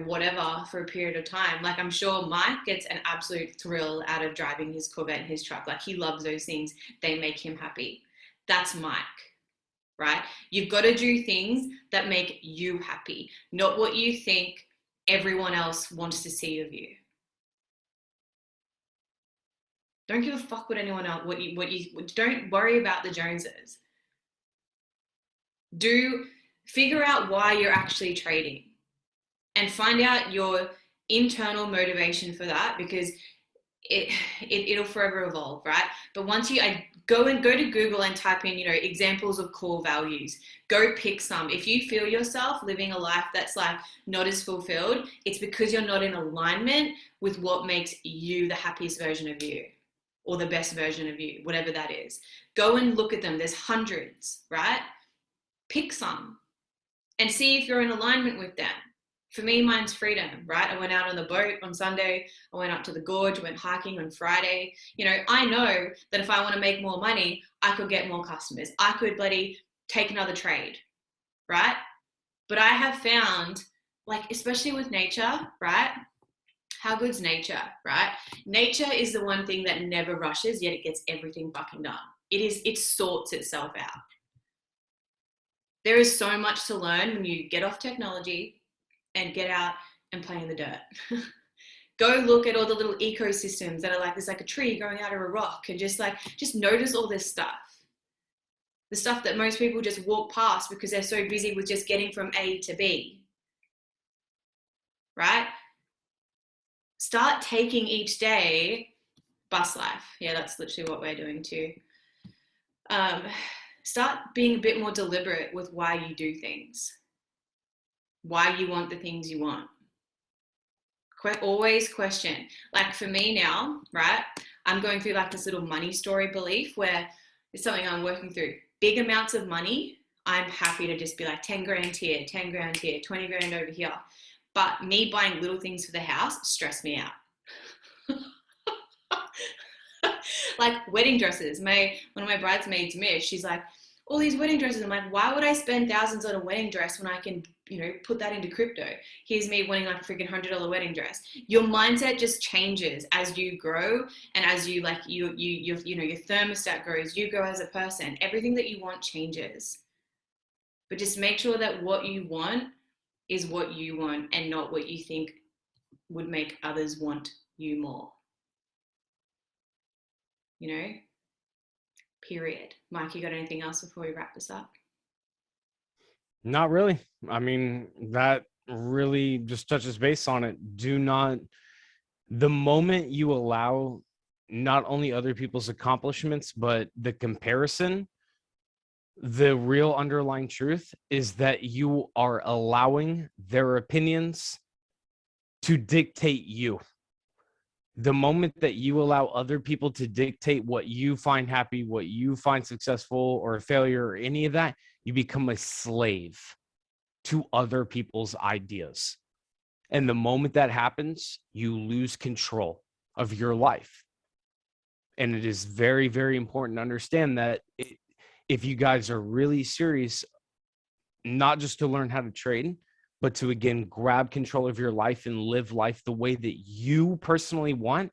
whatever for a period of time. Like, I'm sure Mike gets an absolute thrill out of driving his Corvette and his truck. Like, he loves those things. They make him happy. That's Mike, right? You've got to do things that make you happy, not what you think everyone else wants to see of you. Don't give a fuck what anyone else, don't worry about the Joneses. Figure out why you're actually trading and find out your internal motivation for that, because it'll forever evolve, right? But once I go to Google and type in, examples of core values, go pick some. If you feel yourself living a life that's like not as fulfilled, it's because you're not in alignment with what makes you the happiest version of you, or the best version of you, whatever that is. Go and look at them. There's hundreds, right? Pick some and see if you're in alignment with them. For me, mine's freedom, right? I went out on the boat on Sunday. I went up to the gorge, went hiking on Friday. I know that if I want to make more money, I could get more customers. I could bloody take another trade, right? But I have found, like, especially with nature, right? How good's nature, right? Nature is the one thing that never rushes, yet it gets everything fucking done. It sorts itself out. There is so much to learn when you get off technology and get out and play in the dirt. Go look at all the little ecosystems that are like, there's like a tree growing out of a rock, and just notice all this stuff. The stuff that most people just walk past because they're so busy with just getting from A to B, right? Start taking each day bus life. Yeah, that's literally what we're doing too. Start being a bit more deliberate with why you do things, why you want the things you want. Always question. Like for me now, right, I'm going through like this little money story belief where it's something I'm working through. Big amounts of money, I'm happy to just be like 10 grand here, 10 grand here, 20 grand over here. But me buying little things for the house stress me out. Like wedding dresses. One of my bridesmaids, Mish, she's like, all these wedding dresses. I'm like, why would I spend thousands on a wedding dress when I can, put that into crypto? Here's me wanting like a freaking $100 wedding dress. Your mindset just changes as you grow, and as you like your thermostat grows, you grow as a person. Everything that you want changes. But just make sure that what you want is what you want, and not what you think would make others want you more. Period. Mike, you got anything else before we wrap this up? Not really. I mean, that really just touches base on it. The moment you allow not only other people's accomplishments, but the comparison, the real underlying truth is that you are allowing their opinions to dictate you. The moment that you allow other people to dictate what you find happy, what you find successful or a failure or any of that, you become a slave to other people's ideas. And the moment that happens, you lose control of your life. And it is very, very important to understand that if you guys are really serious, not just to learn how to trade, but to, again, grab control of your life and live life the way that you personally want,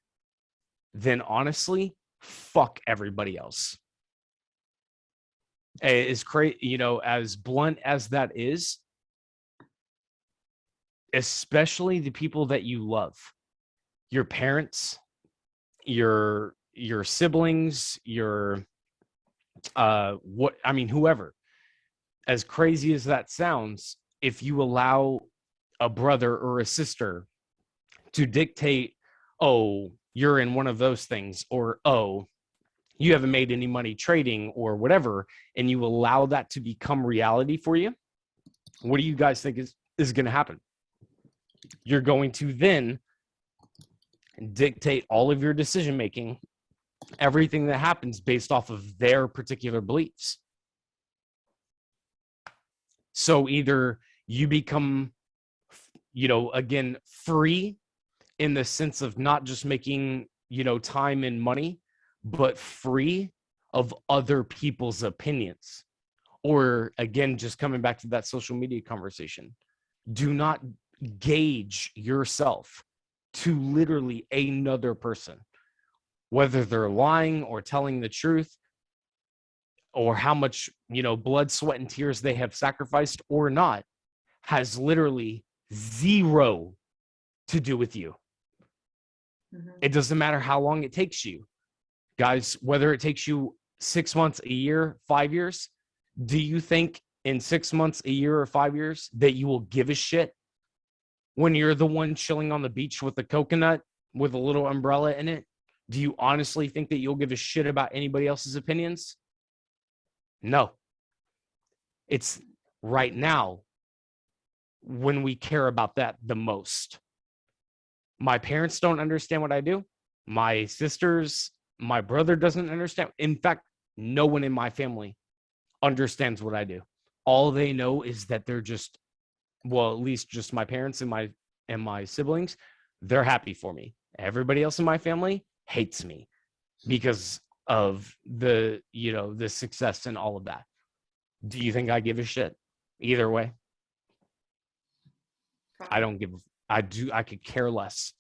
then honestly, fuck everybody else. It's crazy, as blunt as that is, especially the people that you love, your parents, your siblings, whoever. As crazy as that sounds, if you allow a brother or a sister to dictate, oh, you're in one of those things, or, oh, you haven't made any money trading or whatever, and you allow that to become reality for you, what do you guys think is going to happen? You're going to then dictate all of your decision-making, everything that happens based off of their particular beliefs. So either you become, again, free in the sense of not just making, time and money, but free of other people's opinions. Or again, just coming back to that social media conversation, do not gauge yourself to literally another person, whether they're lying or telling the truth, or how much, blood, sweat, and tears they have sacrificed or not, has literally zero to do with you. Mm-hmm. It doesn't matter how long it takes you. Guys, whether it takes you 6 months, a year, 5 years, do you think in 6 months, a year, or 5 years that you will give a shit when you're the one chilling on the beach with a coconut with a little umbrella in it, Do you honestly think that you'll give a shit about anybody else's opinions? No. It's right now when we care about that the most. My parents don't understand what I do. My sisters, my brother doesn't understand. In fact, no one in my family understands what I do. All they know is that they're just, well, at least just my parents and my siblings, they're happy for me. Everybody else in my family hates me because of the success and all of that. Do you think I give a shit? Either way, I don't give. I could care less,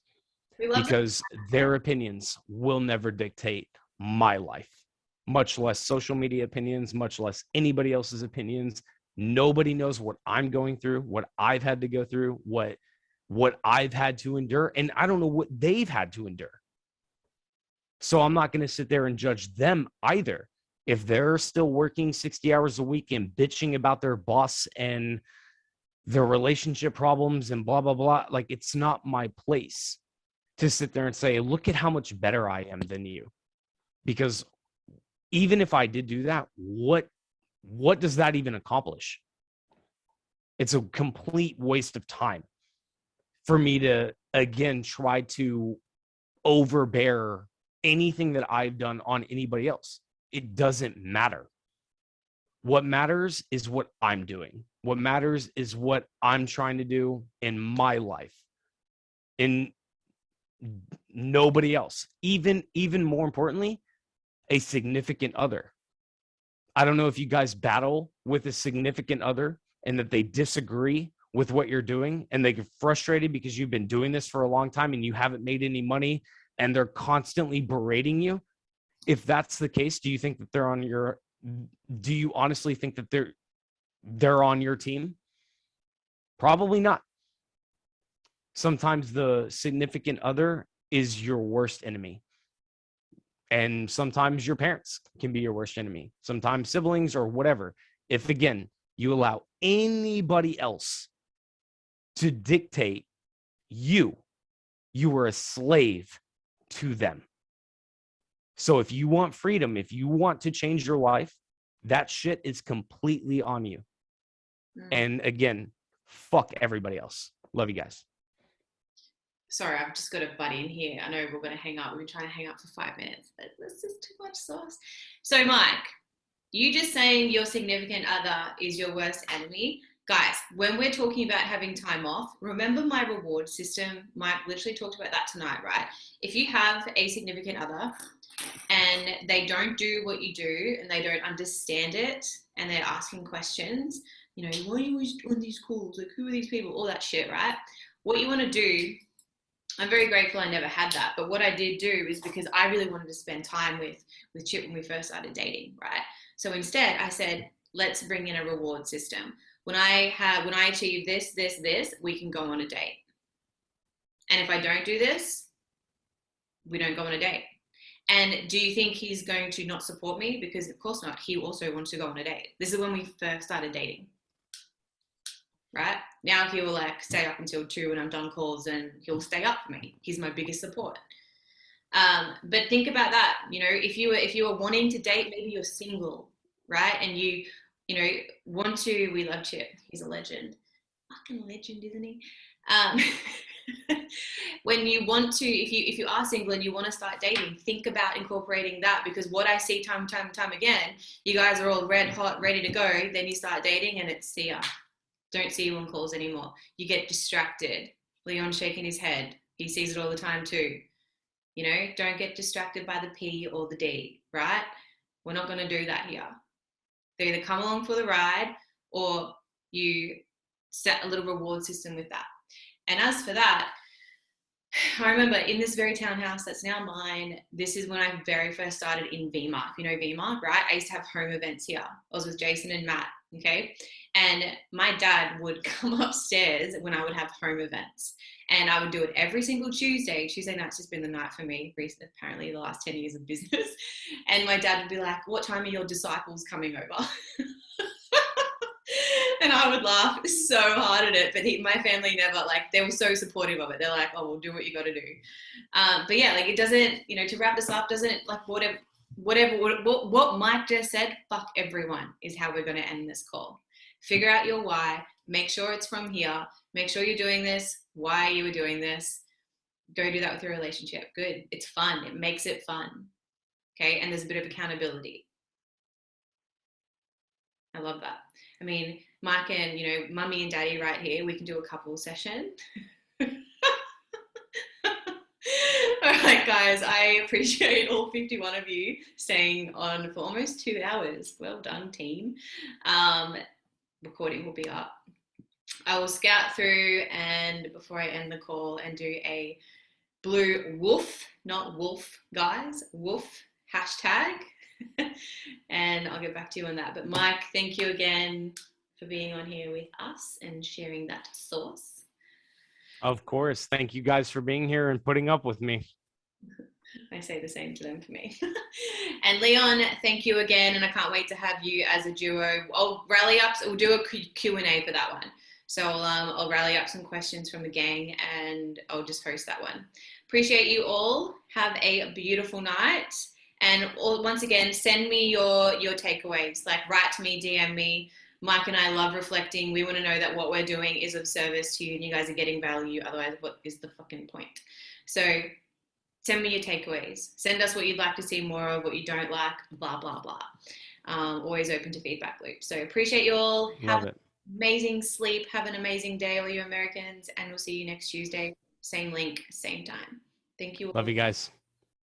because their opinions will never dictate my life, much less social media opinions, much less anybody else's opinions. Nobody knows what I'm going through, what I've had to go through, what I've had to endure, and I don't know what they've had to endure. So I'm not going to sit there and judge them either. If they're still working 60 hours a week and bitching about their boss and their relationship problems and blah, blah, blah, like, it's not my place to sit there and say, look at how much better I am than you. Because even if I did do that, what does that even accomplish? It's a complete waste of time for me to, again, try to overbear anything that I've done on anybody else. It doesn't matter. What matters is what I'm doing. What matters is what I'm trying to do in my life. And nobody else. Even more importantly, a significant other. I don't know if you guys battle with a significant other and that they disagree with what you're doing and they get frustrated because you've been doing this for a long time and you haven't made any money and they're constantly berating you. If that's the case, do you think that do you honestly think that they're on your team? Probably not. Sometimes the significant other is your worst enemy. And sometimes your parents can be your worst enemy. Sometimes siblings or whatever. If, again, you allow anybody else to dictate you are a slave to them. So if you want freedom, if you want to change your life, that shit is completely on you. And again, fuck everybody else. Love you guys. Sorry, I've just got a buddy in here. I know we're going to hang up. We've been trying to hang up for 5 minutes, but this is too much sauce. So, Mike, you just saying your significant other is your worst enemy. Guys, when we're talking about having time off, remember my reward system. Mike literally talked about that tonight, right? If you have a significant other and they don't do what you do and they don't understand it and they're asking questions, why are you always on these calls? Like, who are these people? All that shit, right? What you want to do, I'm very grateful I never had that. But what I did do is because I really wanted to spend time with Chip when we first started dating, right? So instead I said, let's bring in a reward system. When I achieve this, we can go on a date. And if I don't do this, we don't go on a date. And do you think he's going to not support me? Because of course not. He also wants to go on a date. This is when we first started dating. Right? Now he will stay up until 2 when I'm done calls and he'll stay up for me. He's my biggest support. But think about that. If you were wanting to date, maybe you're single, right? And you want to, we love Chip. He's a legend. Fucking legend, isn't he? When you want to, if you are single and you want to start dating, think about incorporating that, because what I see time again, you guys are all red hot, ready to go. Then you start dating and it's see ya. Don't see you on calls anymore. You get distracted. Leon's shaking his head. He sees it all the time too. Don't get distracted by the P or the D, right? We're not going to do that here. They either come along for the ride or you set a little reward system with that. And as for that, I remember in this very townhouse that's now mine, this is when I very first started in VMARK. You know VMARK, right? I used to have home events here. I was with Jason and Matt, okay? And my dad would come upstairs when I would have home events. And I would do it every single Tuesday. Tuesday night's just been the night for me, apparently the last 10 years of business. And my dad would be like, what time are your disciples coming over? And I would laugh so hard at it, but my family never, like, they were so supportive of it. They're like, oh, well, do what you got to do. But yeah, like, it doesn't, you know, to wrap this up, doesn't, like, what Mike just said, fuck everyone, is how we're going to end this call. Figure out your why, make sure it's from here, make sure you're doing this, why you were doing this. Go do that with your relationship. Good. It's fun. It makes it fun. Okay. And there's a bit of accountability. I love that. I mean, Mike and, you know, mummy and daddy right here, we can do a couple session. All right, guys, I appreciate all 51 of you staying on for almost 2 hours. Well done, team. Recording will be up. I will scout through and before I end the call and do a blue wolf, not wolf, guys, wolf hashtag. And I'll get back to you on that. But Mike, thank you again for being on here with us and sharing that sauce. Of course. Thank you guys for being here and putting up with me. I say the same to them for me. And Leon, thank you again. And I can't wait to have you as a duo. I'll rally up. We'll do a Q&A for that one. So I'll rally up some questions from the gang and I'll just host that one. Appreciate you all. Have a beautiful night. And once again, send me your takeaways. Like, write to me, DM me. Mike and I love reflecting. We want to know that what we're doing is of service to you and you guys are getting value. Otherwise, what is the fucking point? So send me your takeaways. Send us what you'd like to see more of, what you don't like, blah, blah, blah. Always open to feedback loop. So appreciate you all. Love it. Amazing sleep. Have an amazing day, all you Americans. And we'll see you next Tuesday. Same link, same time. Thank you all. Love you guys.